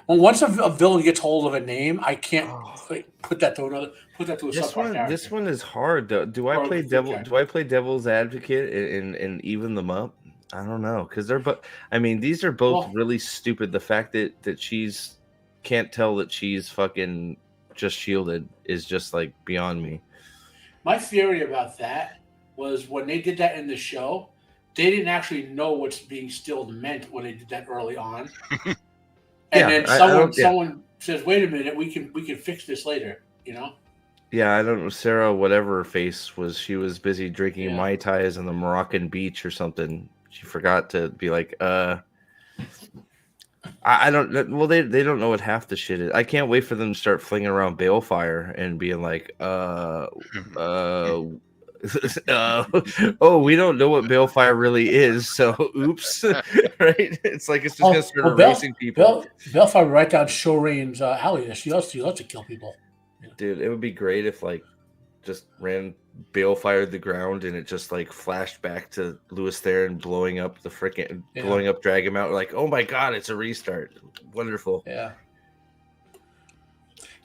Well, once a villain gets hold of a name, I can't put that to another. Put that to a subpart character. This one is hard. Do I play devil's advocate and even them up? I don't know because they're both. I mean, these are both really stupid. The fact that she's can't tell that she's fucking just shielded is just like beyond me. My theory about that was when they did that in the show, they didn't actually know what's being stilled meant when they did that early on. And then someone says, "Wait a minute, we can fix this later." Yeah, I don't know. Sarah, whatever her face was, she was busy drinking Mai Tais on the Moroccan beach or something. She forgot to be like, I don't. Well, they don't know what half the shit is. I can't wait for them to start flinging around Balefire and being like, oh, we don't know what Balefire really is. So, oops, right? It's like it's just gonna start erasing people. Balefire right down Shorain's alley. She loves to kill people. Dude, it would be great if like just ran Balefire the ground and it just like flashed back to Louis Theron blowing up the freaking blowing up Dragonmount. Like, oh my god, it's a restart. Wonderful. Yeah.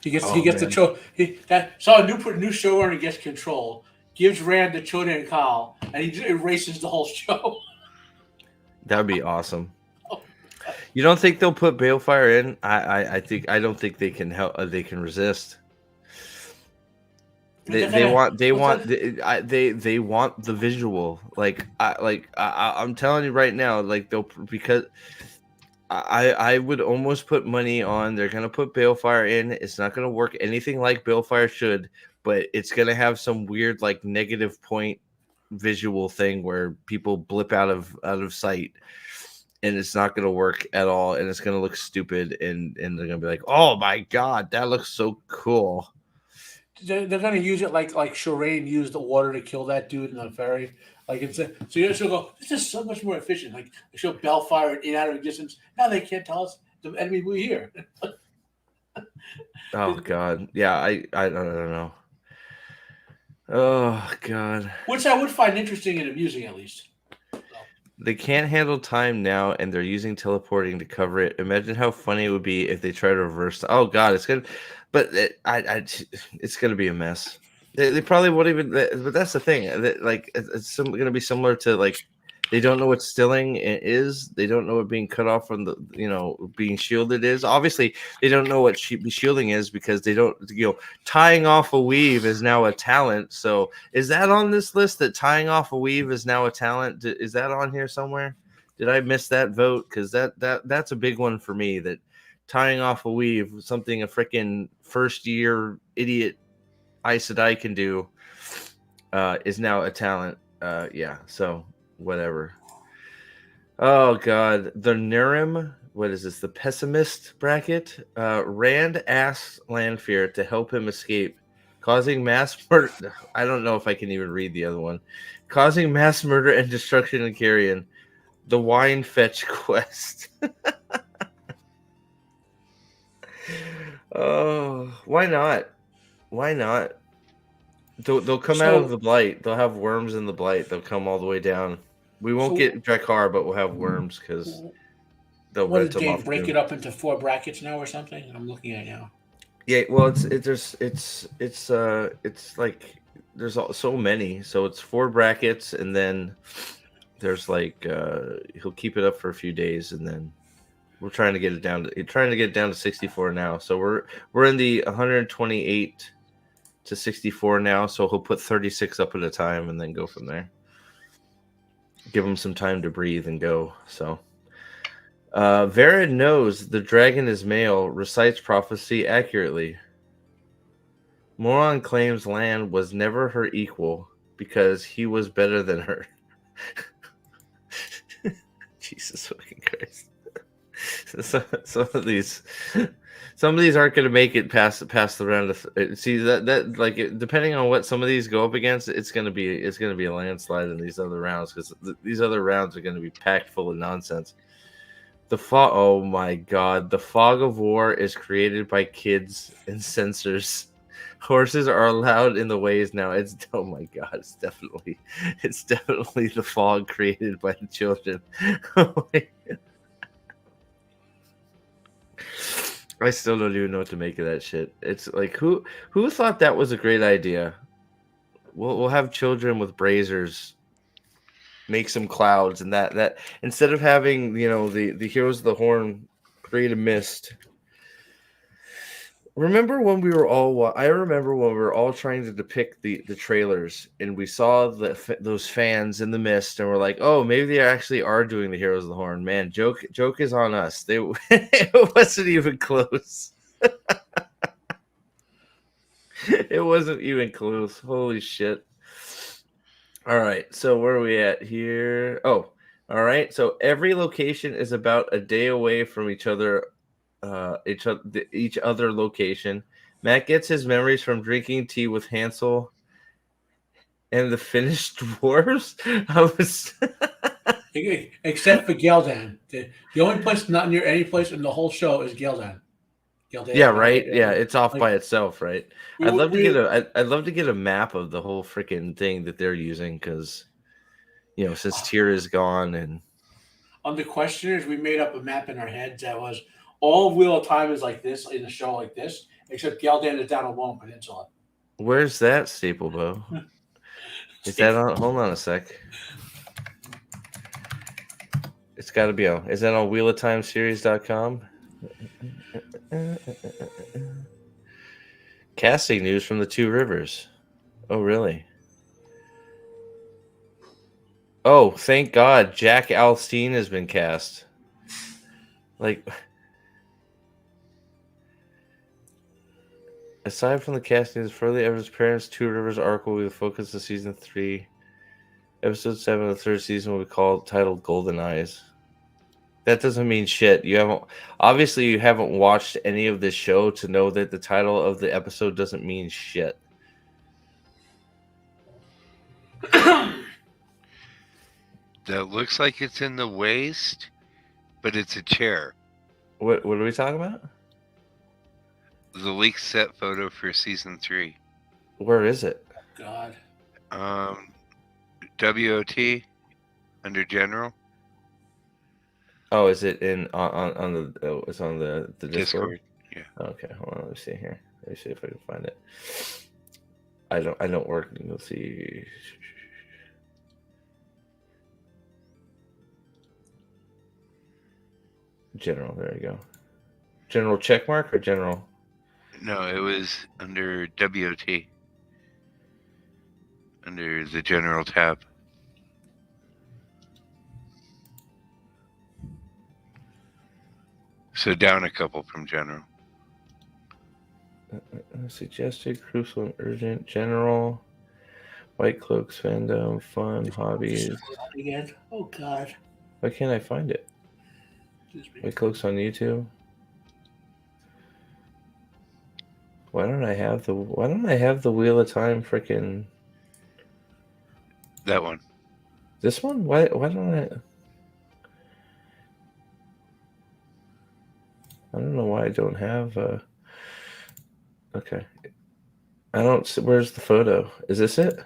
He gets the saw a new showrunner and gets control. Gives Rand the Choden Kal, and he erases the whole show. That would be awesome. You don't think they'll put Balefire in? I don't think they can help. They can resist. They want the visual. I'm telling you right now, like because I would almost put money on they're gonna put Balefire in. It's not gonna work anything like Balefire should, but it's gonna have some weird like negative point visual thing where people blip out of sight, and it's not gonna work at all, and it's gonna look stupid, and they're gonna be like, oh my god, that looks so cool. They're going to use it like Shorain used the water to kill that dude in the ferry. Like so you'll go, this is so much more efficient. Like they show Balefire in out of distance. Now they can't tell us the enemy we're here. Oh god, yeah, I don't know. Oh god, which I would find interesting and amusing at least. They can't handle time now, and they're using teleporting to cover it. Imagine how funny it would be if they try to reverse. Oh god, it's good. But it's going to be a mess. They probably won't even. But that's the thing. Like it's going to be similar to like they don't know what stilling is. They don't know what being cut off from the being shielded is. Obviously, they don't know what shielding is because they don't. Tying off a weave is now a talent. So is that on this list that tying off a weave is now a talent? Is that on here somewhere? Did I miss that vote? Because that's a big one for me. That tying off a weave, something a freaking first year idiot Aes Sedai can do, is now a talent. Yeah, so whatever. Oh god, the Nurim, what is this? The pessimist bracket? Rand asks Lanfear to help him escape, causing mass murder. I don't know if I can even read the other one. Causing mass murder and destruction in Carrion. The wine fetch quest. Oh, why not? Why not? They'll come out of the blight. They'll have worms in the blight. They'll come all the way down. We won't get Drakkar, but we'll have worms because they'll What rent did them Dave off. break Doom. it up into 4 brackets now or something? I'm looking at it now. Yeah, well, it's like there's so many. So it's 4 brackets, and then there's like he'll keep it up for a few days, and then we're trying to get it down to 64 now. So we're in the 128 to 64 now. So he'll put 36 up at a time, and then go from there. Give him some time to breathe and go. So. Varid knows the dragon is male, recites prophecy accurately. Moron claims Lan was never her equal because he was better than her. Jesus fucking Christ. Some of these aren't going to make it past the round of see that like depending on what some of these go up against, it's going to be a landslide in these other rounds because these other rounds are going to be packed full of nonsense. Oh my god, the fog of war is created by kids and censors. Horses are allowed in the ways now. Oh my god, it's definitely the fog created by the children. I still don't even know what to make of that shit. It's like who thought that was a great idea? We'll have children with braziers make some clouds, and that instead of having the heroes of the horn create a mist. Remember when we were all? I remember when we were all trying to depict the trailers, and we saw those fans in the mist, and we're like, oh, maybe they actually are doing the heroes of the horn. Man, joke is on us. It wasn't even close. It wasn't even close. Holy shit. All right, so where are we at here? Oh, all right. So every location is about a day away from each other location. Matt gets his memories from drinking tea with Hansel and the Finnish dwarves. Except for Geldan. The only place not near any place in the whole show is Geldan. Yeah, right. Yeah, it's off by itself, right? I'd love to get a map of the whole freaking thing that they're using because, since Tyr is gone and on the questionnaires, we made up a map in our heads that was all of Wheel of Time is like this in a show like this, except Geldan is down a long peninsula. Where's that, Staplebow? Is that on? Hold on a sec. It's got to be on. Is that on wheeloftimeseries.com? Casting news from the Two Rivers. Oh, really? Oh, thank God. Jack Alstein has been cast. Like, aside from the casting news, Furley Evans' parents' Two Rivers arc will be the focus of season 3. Episode 7 of the 3rd season will be titled Golden Eyes. That doesn't mean shit. You haven't watched any of this show to know that the title of the episode doesn't mean shit. That looks like it's in the waist, but it's a chair. What are we talking about? The leaked set photo for season 3. Where is it? God. WOT under general. Oh, is it on the? Oh, it's on the Discord. Yeah. Okay, hold on. Let me see here. Let me see if I can find it. I don't work. You'll see. General. There you go. General checkmark or general? No, it was under WOT. Under the general tab. So down a couple from general. Suggested, crucial, and urgent, general. White Cloaks fandom, fun, hobbies. Again. Oh God. Why can't I find it? Excuse me. White Cloaks on YouTube. Why don't I have the Wheel of Time freaking That one. this one? Why don't I don't know why I don't have okay. I don't see, where's the photo? Is this it?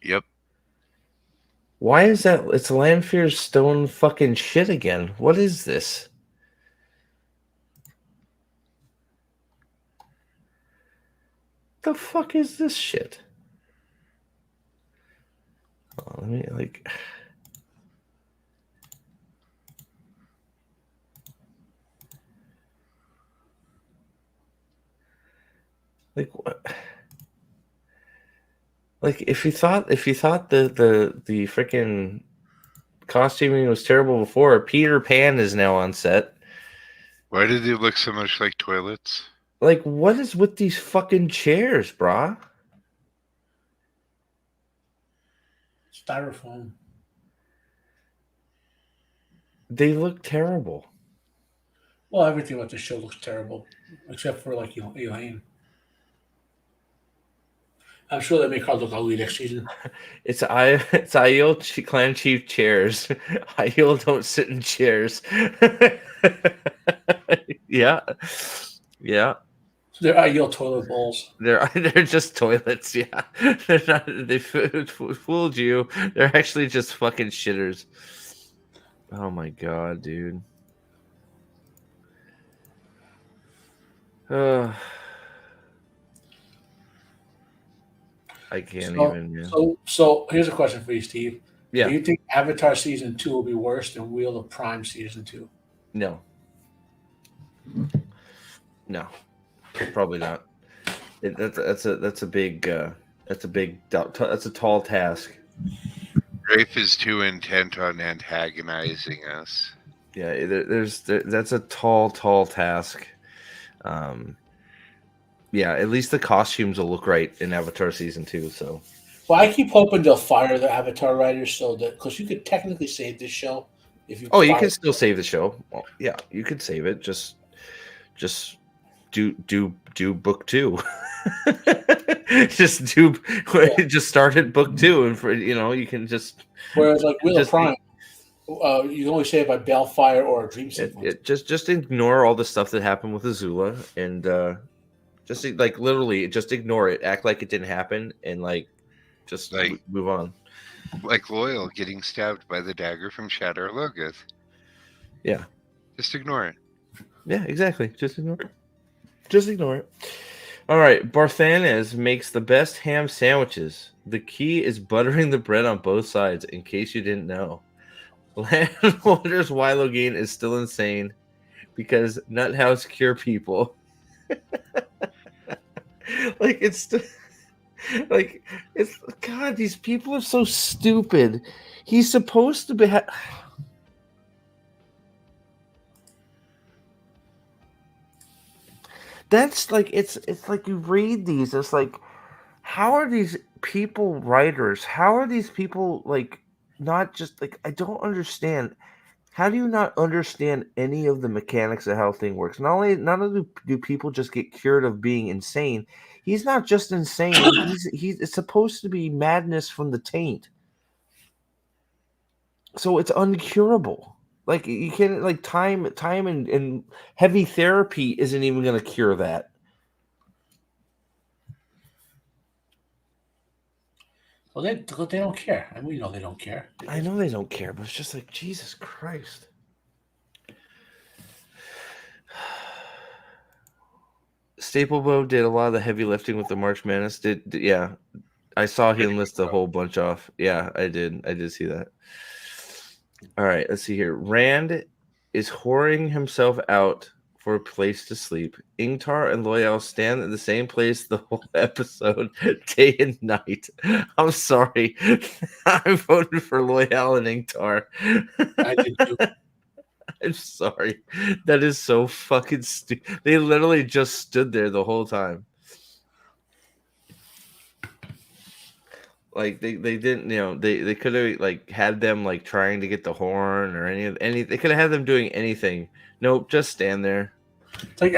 Yep. Why is that? It's Lanfear's stone fucking shit again. What is this? The fuck is this shit? Oh, let me like what? Like if you thought the freaking costuming was terrible before, Peter Pan is now on set. Why did they look so much like toilets? Like, what is with these fucking chairs, brah? Styrofoam. They look terrible. Well, everything about the show looks terrible, except for like Elaine. I'm sure they make her look ugly next season. It's Aiel clan chief chairs. Aiel don't sit in chairs. Yeah. Yeah. They're ideal toilet bowls. They're just toilets, yeah. They're not, they fooled you. They're actually just fucking shitters. Oh my god, dude. I can't even. Yeah. So here's a question for you, Steve. Yeah. Do you think Avatar season 2 will be worse than Wheel of Prime season 2? No. No. Probably not. That's a big that's a tall task. Rafe is too intent on antagonizing us. Yeah, that's a tall task. Yeah, at least the costumes will look right in Avatar season 2. So, well, I keep hoping they'll fire the Avatar writers so that because you could technically save this show if you. oh, you can still save the show. Well, yeah, you could save it. Just do book 2. just start at book 2, and for you can just. Whereas like Wheel of Prime, you can only save it by Balefire or a dream sequence. Just ignore all the stuff that happened with Azula and just like literally just ignore it. Act like it didn't happen and just move on. Like Loyal getting stabbed by the dagger from Shadar Logoth. Yeah. Just ignore it. Yeah, exactly. Just ignore it. Just ignore it. All right. Barthanes makes the best ham sandwiches. The key is buttering the bread on both sides, in case you didn't know. Landholders Wilogane is still insane because Nuthouse cure people. God, these people are so stupid. He's supposed to be. That's like it's like you read these. It's like, how are these people writers? How are these people not just I don't understand. How do you not understand any of the mechanics of how thing works? Not only do people just get cured of being insane, he's not just insane. It's supposed to be madness from the taint. So it's uncurable. Like you can't time and heavy therapy isn't even going to cure that. Well, they don't care. I mean, we know they don't care. I know they don't care, but it's just like, Jesus Christ. Staplebo did a lot of the heavy lifting with the March Madness. Yeah. I saw him list a whole bunch off. Yeah, I did. I did see that. All right, let's see here. Rand is whoring himself out for a place to sleep. Ingtar and Loyal stand in the same place the whole episode, day and night. I'm sorry. I voted for Loyal and Ingtar. I did too. I'm sorry. That is so fucking stupid. They literally just stood there the whole time. Like they didn't, they could have like had them like trying to get the horn or any. They could have had them doing anything. Nope, just stand there. It's like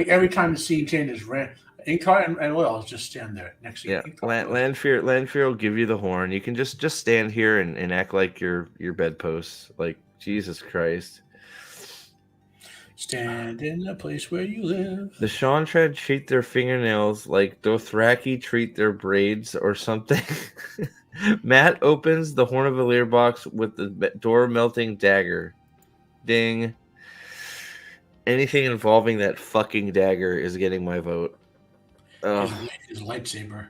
every time the scene changes, Inkheart and Oil just stand there next to you. Yeah, Inkheart, Oil. Lanfear will give you the horn. You can just stand here and act like your bedpost. Like Jesus Christ. Stand in the place where you live. The Shawntred treat their fingernails like Dothraki treat their braids or something. Matt opens the Horn of Valyr box with the door melting dagger. Ding. Anything involving that fucking dagger is getting my vote. His lightsaber.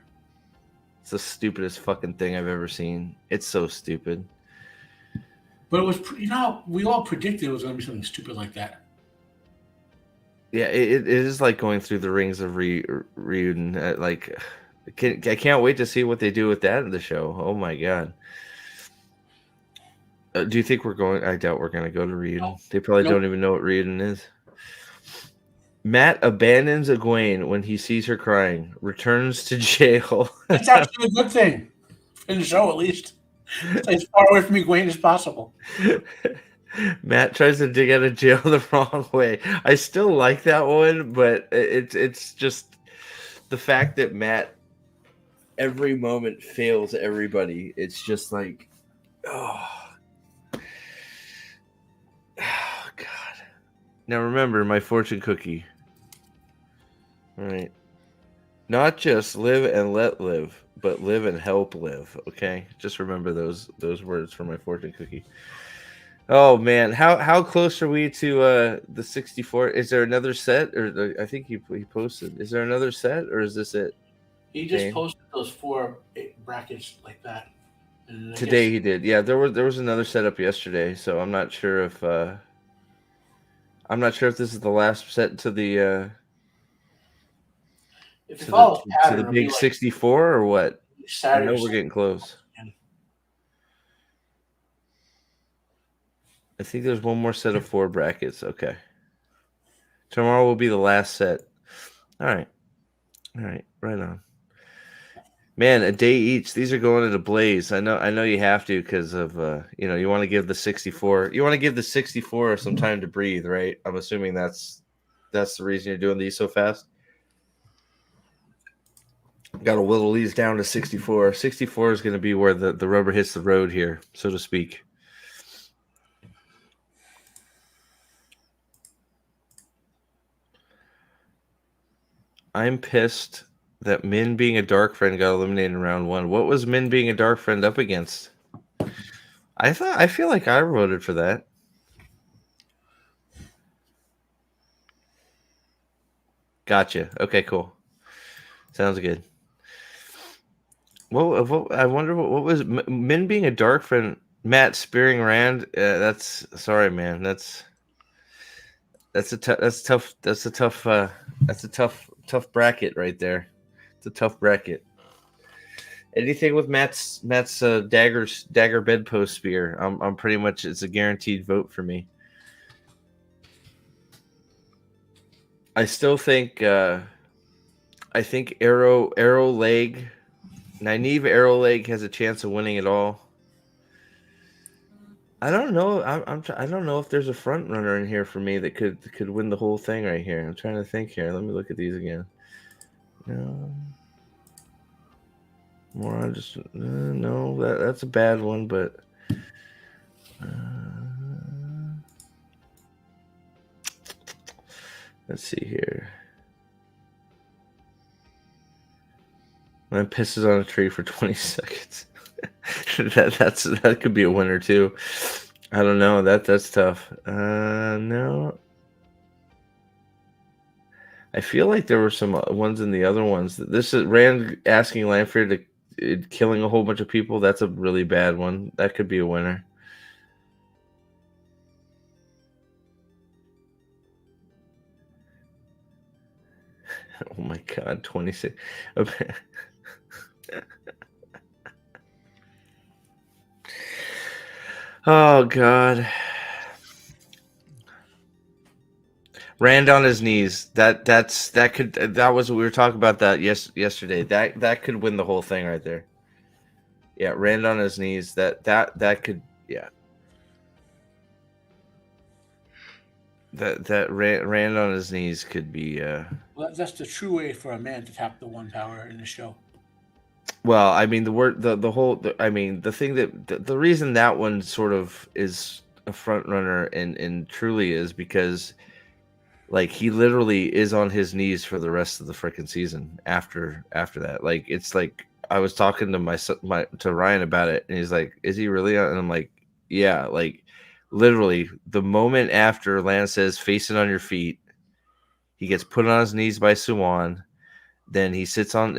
It's the stupidest fucking thing I've ever seen. It's so stupid. But it was, we all predicted it was going to be something stupid like that. Yeah, it is like going through the rings of Riordan. Like, I can't wait to see what they do with that in the show. Oh my god. Do you think we're going? I doubt we're going to go to Riordan. No. They probably Nope. don't even know what Riordan is. Matt abandons Egwene when he sees her crying. Returns to jail. That's actually a good thing. In the show, at least. Stay as far away from Egwene as possible. Matt tries to dig out of jail the wrong way. I still like that one, but it's just the fact that Matt every moment fails everybody. It's just like, oh God. Now remember my fortune cookie. All right. Not just live and let live, but live and help live. Okay, just remember those words for my fortune cookie. Oh man, how close are we to the 64? Is there another set, or I think he posted? Is there another set, or is this it? He just Okay. posted those 4 brackets like that. And I Today guess- he did. Yeah, there was another setup yesterday, so I'm not sure if this is the last set to the if it to follows the pattern, it'll be big like 64 or what? I Saturday. know we're getting close. I think there's one more set of 4 brackets. Okay. Tomorrow will be the last set. All right. Right on. Man, a day each. These are going into Blaze. I know you have to because of you want to give the 64. You want to give the 64 some time to breathe, right? I'm assuming that's the reason you're doing these so fast. Got to whittle these down to 64. 64 is going to be where the rubber hits the road here, so to speak. I'm pissed that Min being a dark friend got eliminated in round 1. What was Min being a dark friend up against? I feel like I voted for that. Gotcha. Okay, cool. Sounds good. What I wonder what was Min being a dark friend? Matt spearing Rand. That's sorry, man. That's a tough bracket right there. It's a tough bracket. Anything with Matt's dagger bedpost spear, I'm pretty much, it's a guaranteed vote for me. I still think I think arrow leg, Nynaeve arrow leg has a chance of winning it all. I don't know. I don't know if there's a front runner in here for me that could win the whole thing right here. I'm trying to think here. Let me look at these again. No. More just no. That's a bad one, but let's see here. Man pisses on a tree for 20 seconds. that could be a winner too. I don't know. That's tough. No. I feel like there were some ones in the other ones. This is Rand asking Lanfear to killing a whole bunch of people. That's a really bad one. That could be a winner. Oh my god, 26. Okay. Oh god. Rand on his knees. That was what we were talking about that yesterday. That could win the whole thing right there. Yeah, Rand on his knees. That could, yeah. That Rand on his knees could be. Well, that's the true way for a man to tap the one power in the show. Well, I mean, I mean, the thing that the reason that one sort of is a front runner and truly is because, like, he literally is on his knees for the rest of the freaking season after that. Like, it's like I was talking to to Ryan about it, and he's like, "Is he really on?" And I'm like, "Yeah." Like, literally, the moment after Lance says, "Face it on your feet," he gets put on his knees by Suwan. Then he sits on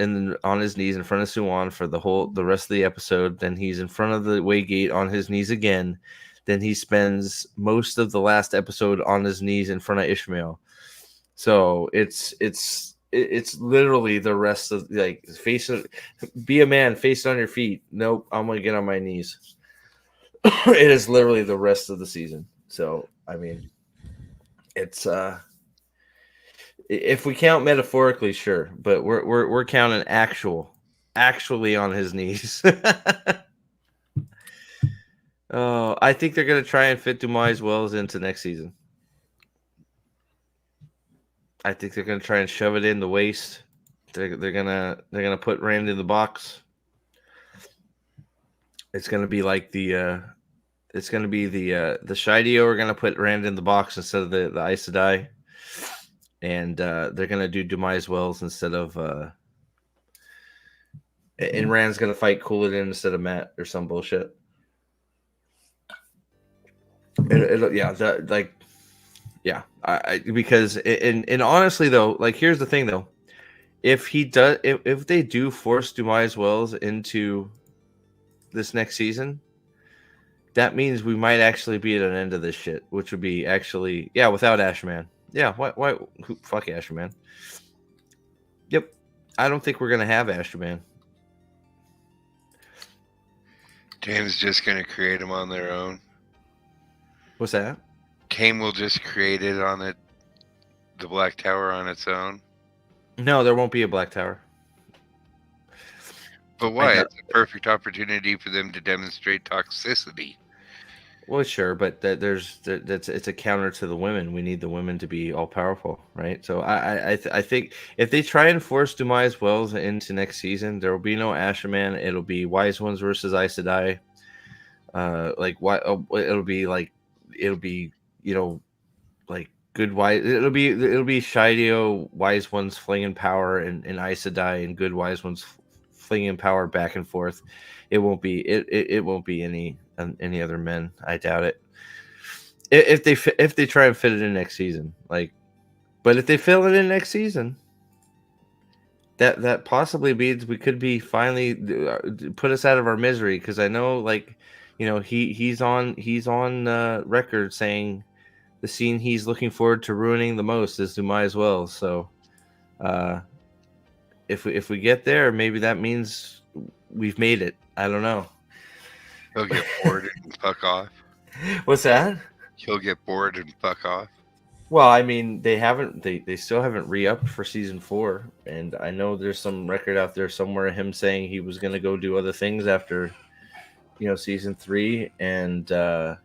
his knees in front of Suwan for the rest of the episode. Then he's in front of the Waygate on his knees again. Then he spends most of the last episode on his knees in front of Ishmael. So it's literally the rest of, like, be a man, face it on your feet. Nope, I'm gonna get on my knees. It is literally the rest of the season. So I mean, it's if we count metaphorically, sure, but we're counting actually on his knees. Oh, I think they're gonna try and fit Demise Wells into next season. I think they're gonna try and shove it in the waist. They're gonna put Rand in the box. It's gonna be like the Shidio are gonna put Rand in the box instead of the Aes Sedai. And they're gonna do Demise Wells instead of and Rand's gonna fight Couladin instead of Matt or some bullshit. Because and honestly though, like, here's the thing though, if they do force Demise Wells into this next season, that means we might actually be at an end of this shit, which would be actually, yeah, without Ashman. Yeah, fuck Ashman. Yep. I don't think we're gonna have Ashman. Dame's just gonna create them on their own. What's that? Kame will just create it on the Black Tower on its own. No, there won't be a Black Tower. But why? It's a perfect opportunity for them to demonstrate toxicity. Well, sure, but it's a counter to the women. We need the women to be all powerful, right? So I think if they try and force Demise Wells into next season, there will be no Asherman. It'll be Wise Ones versus Aes Sedai. It'll be like good wise. It'll be Shidio, Wise Ones flinging power, and Aes Sedai and good Wise Ones flinging power back and forth. It won't be it won't be any other men. I doubt it. If they try and fit it in next season, like, but if they fill it in next season, that possibly means we could be finally put us out of our misery. Because I know, like, he's on record saying the scene he's looking forward to ruining the most is Demise Wells. So, if we get there, maybe that means we've made it. I don't know. He'll get bored and fuck off. What's that? He'll get bored and fuck off. Well, I mean, they still haven't re-upped for season 4, and I know there's some record out there somewhere him saying he was going to go do other things after, season 3, and Well,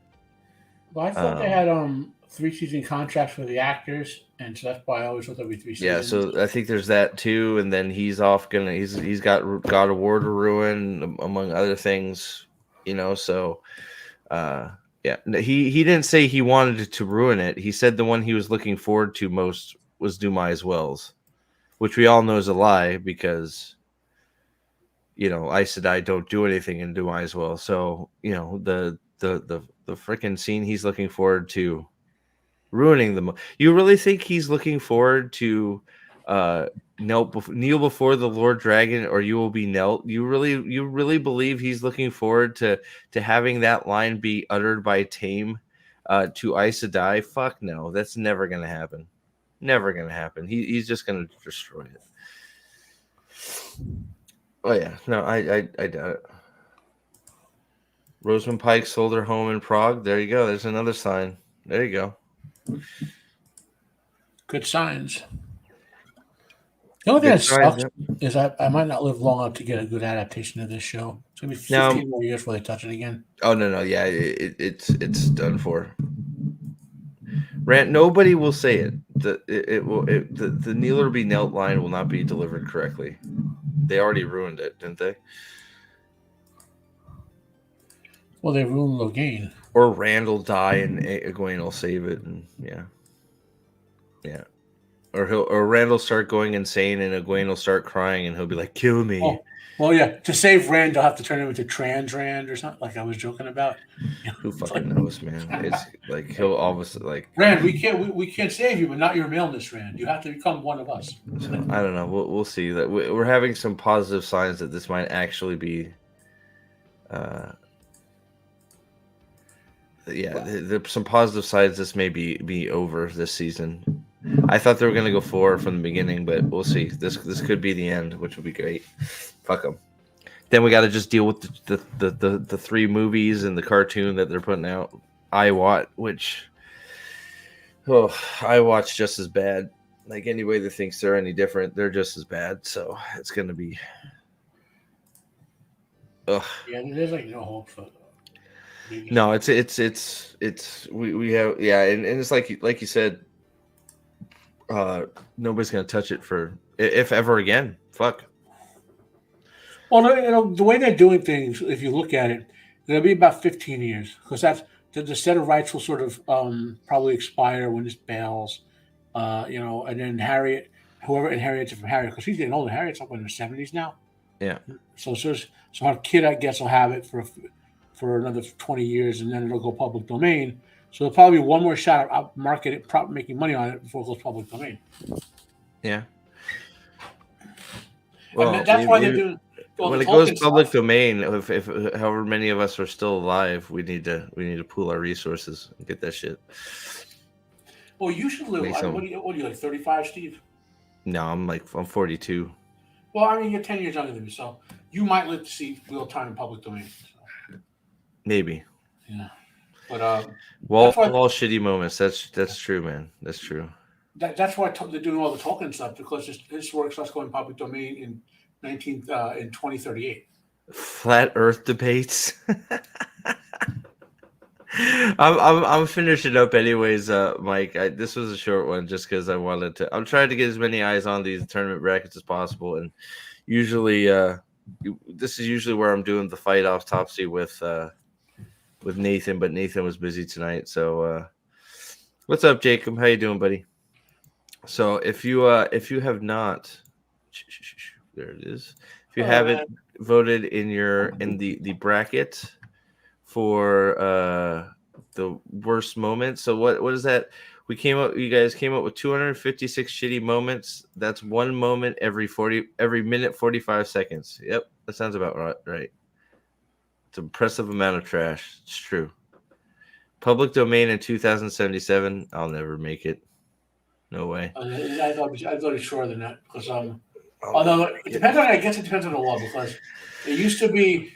I thought they had 3-season contracts for the actors, and so that's why I always thought there'd be 3 seasons. Yeah, so I think there's that too, and then he's got God of War to ruin, among other things, so yeah, he didn't say he wanted to ruin it. He said the one he was looking forward to most was Demise Wells, which we all know is a lie because Aes Sedai don't do anything in Demise Wells. So the freaking scene he's looking forward to ruining them. You really think he's looking forward to kneel before the Lord Dragon, or you will be knelt? You really believe he's looking forward to having that line be uttered by Tame to Aes Sedai? Fuck no, that's never gonna happen. Never gonna happen. He's just gonna destroy it. Oh yeah, no, I doubt it. Rosamund Pike sold her home in Prague. There you go. There's another sign. There you go. Good signs. The only thing Good that size, sucks yeah. is I might not live long enough to get a good adaptation of this show. It's gonna be Now, 15 more years before they touch it again. oh no, yeah, it's done for. Rant. Nobody will say it. The Neil be Nelt line will not be delivered correctly. They already ruined it, didn't they? Well, they ruined Logain. Or Randall die and Egwene will save it, and yeah. Or Randall start going insane and Egwene will start crying and he'll be like, "Kill me." Oh, well, yeah. To save Rand, they'll have to turn him into Trans Rand or something, like I was joking about. Who fucking knows, man? It's like he'll obviously like. Rand, we can't save you, but not your maleness, Rand. You have to become one of us. I don't know. We'll see. That we're having some positive signs that this might actually be. Some positive sides. This may be over this season. I thought they were gonna go 4 from the beginning, but we'll see. This could be the end, which would be great. Fuck them. Then we got to just deal with the 3 movies and the cartoon that they're putting out. I watch just as bad. Like anybody that thinks they're any different, they're just as bad. So it's gonna be. Ugh. Yeah, there's like no hope for. No, it's we have and it's like you said. Nobody's gonna touch it for if ever again. Fuck. Well, the way they're doing things, if you look at it, it'll be about 15 years because that's the set of rights will sort of probably expire when this bails, and then Harriet, whoever inherits it from Harriet, because he's getting older. Harriet's up in her 70s now. Yeah. So her kid, I guess, will have it for another 20 years, and then it'll go public domain. So there'll probably be one more shot at market it, making money on it before it goes public domain. Yeah. Well, and that's why they're doing. When it goes public domain, if however many of us are still alive, we need to pool our resources and get that shit. Well, you should live. What are you like 35, Steve? No, I'm 42. Well, I mean, you're 10 years younger than me, so you might live to see real time in public domain. So. Maybe. Yeah. But all shitty moments. That's true, man. That's true. That's why they're doing all the Tolkien stuff, because this work starts going public domain in 2038. Flat Earth debates. I'm finishing up anyways, Mike. This was a short one just because I wanted to. I'm trying to get as many eyes on these tournament brackets as possible, and usually, this is usually where I'm doing the fight off Topsy with Nathan, but Nathan was busy tonight. So, what's up, Jacob? How you doing, buddy? So, if you have not, there it is. If you haven't voted in the bracket for the worst moments, so what is that? You guys came up with 256 shitty moments. That's one moment every minute 45 seconds. Yep, that sounds about right. It's an impressive amount of trash. It's true. Public domain in 2077. I'll never make it. No way. I thought it's shorter than that because although it depends on, I guess it depends on the law, because it used to be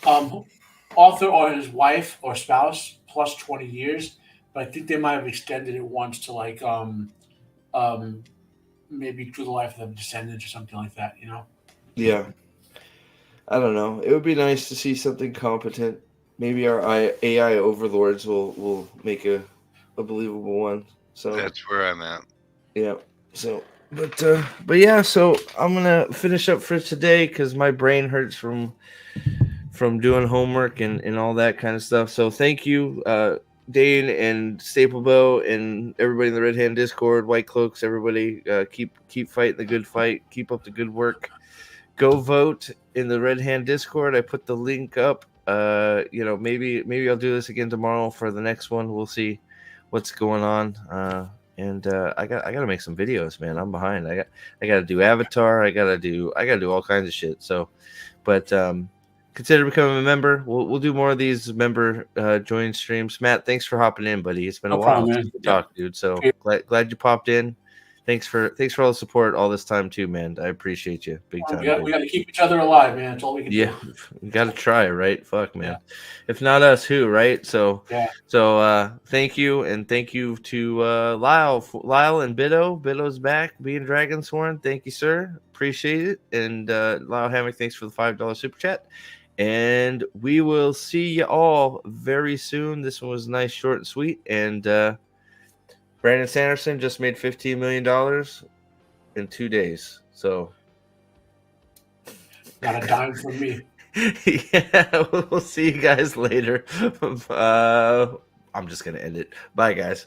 author or his wife or spouse plus 20 years, but I think they might have extended it once to maybe through the life of the descendants or something like that. Yeah. I don't know. It would be nice to see something competent. Maybe our AI overlords will make a believable one. So that's where I'm at. Yeah. So, but yeah. So I'm gonna finish up for today because my brain hurts from doing homework and all that kind of stuff. So thank you, Dane and Staplebow and everybody in the Red Hand Discord, White Cloaks, everybody. Keep fighting the good fight. Keep up the good work. Go vote in the Red Hand Discord. I put the link up. Maybe I'll do this again tomorrow for the next one. We'll see what's going on. I got to make some videos, man. I'm behind. I got to do Avatar. I got to do all kinds of shit. So, but consider becoming a member. We'll do more of these member join streams. Matt, thanks for hopping in, buddy. It's been a while since we talked, dude. So glad you popped in. thanks for all the support all this time too, man. I appreciate you big time. We got to keep each other alive, man. That's all we can Yeah, do. we got to try, right? Fuck, man. Yeah. If not us, who, right? So, Yeah. thank you, and thank you to Lyle and Bido. Bido's back, being Dragonsworn. Thank you, sir. Appreciate it. And Lyle Hammock, thanks for the $5 super chat. And we will see you all very soon. This one was nice, short, and sweet. And Brandon Sanderson just made $15 million in 2 days. So. Not a dime from me. Yeah, we'll see you guys later. I'm just gonna end it. Bye, guys.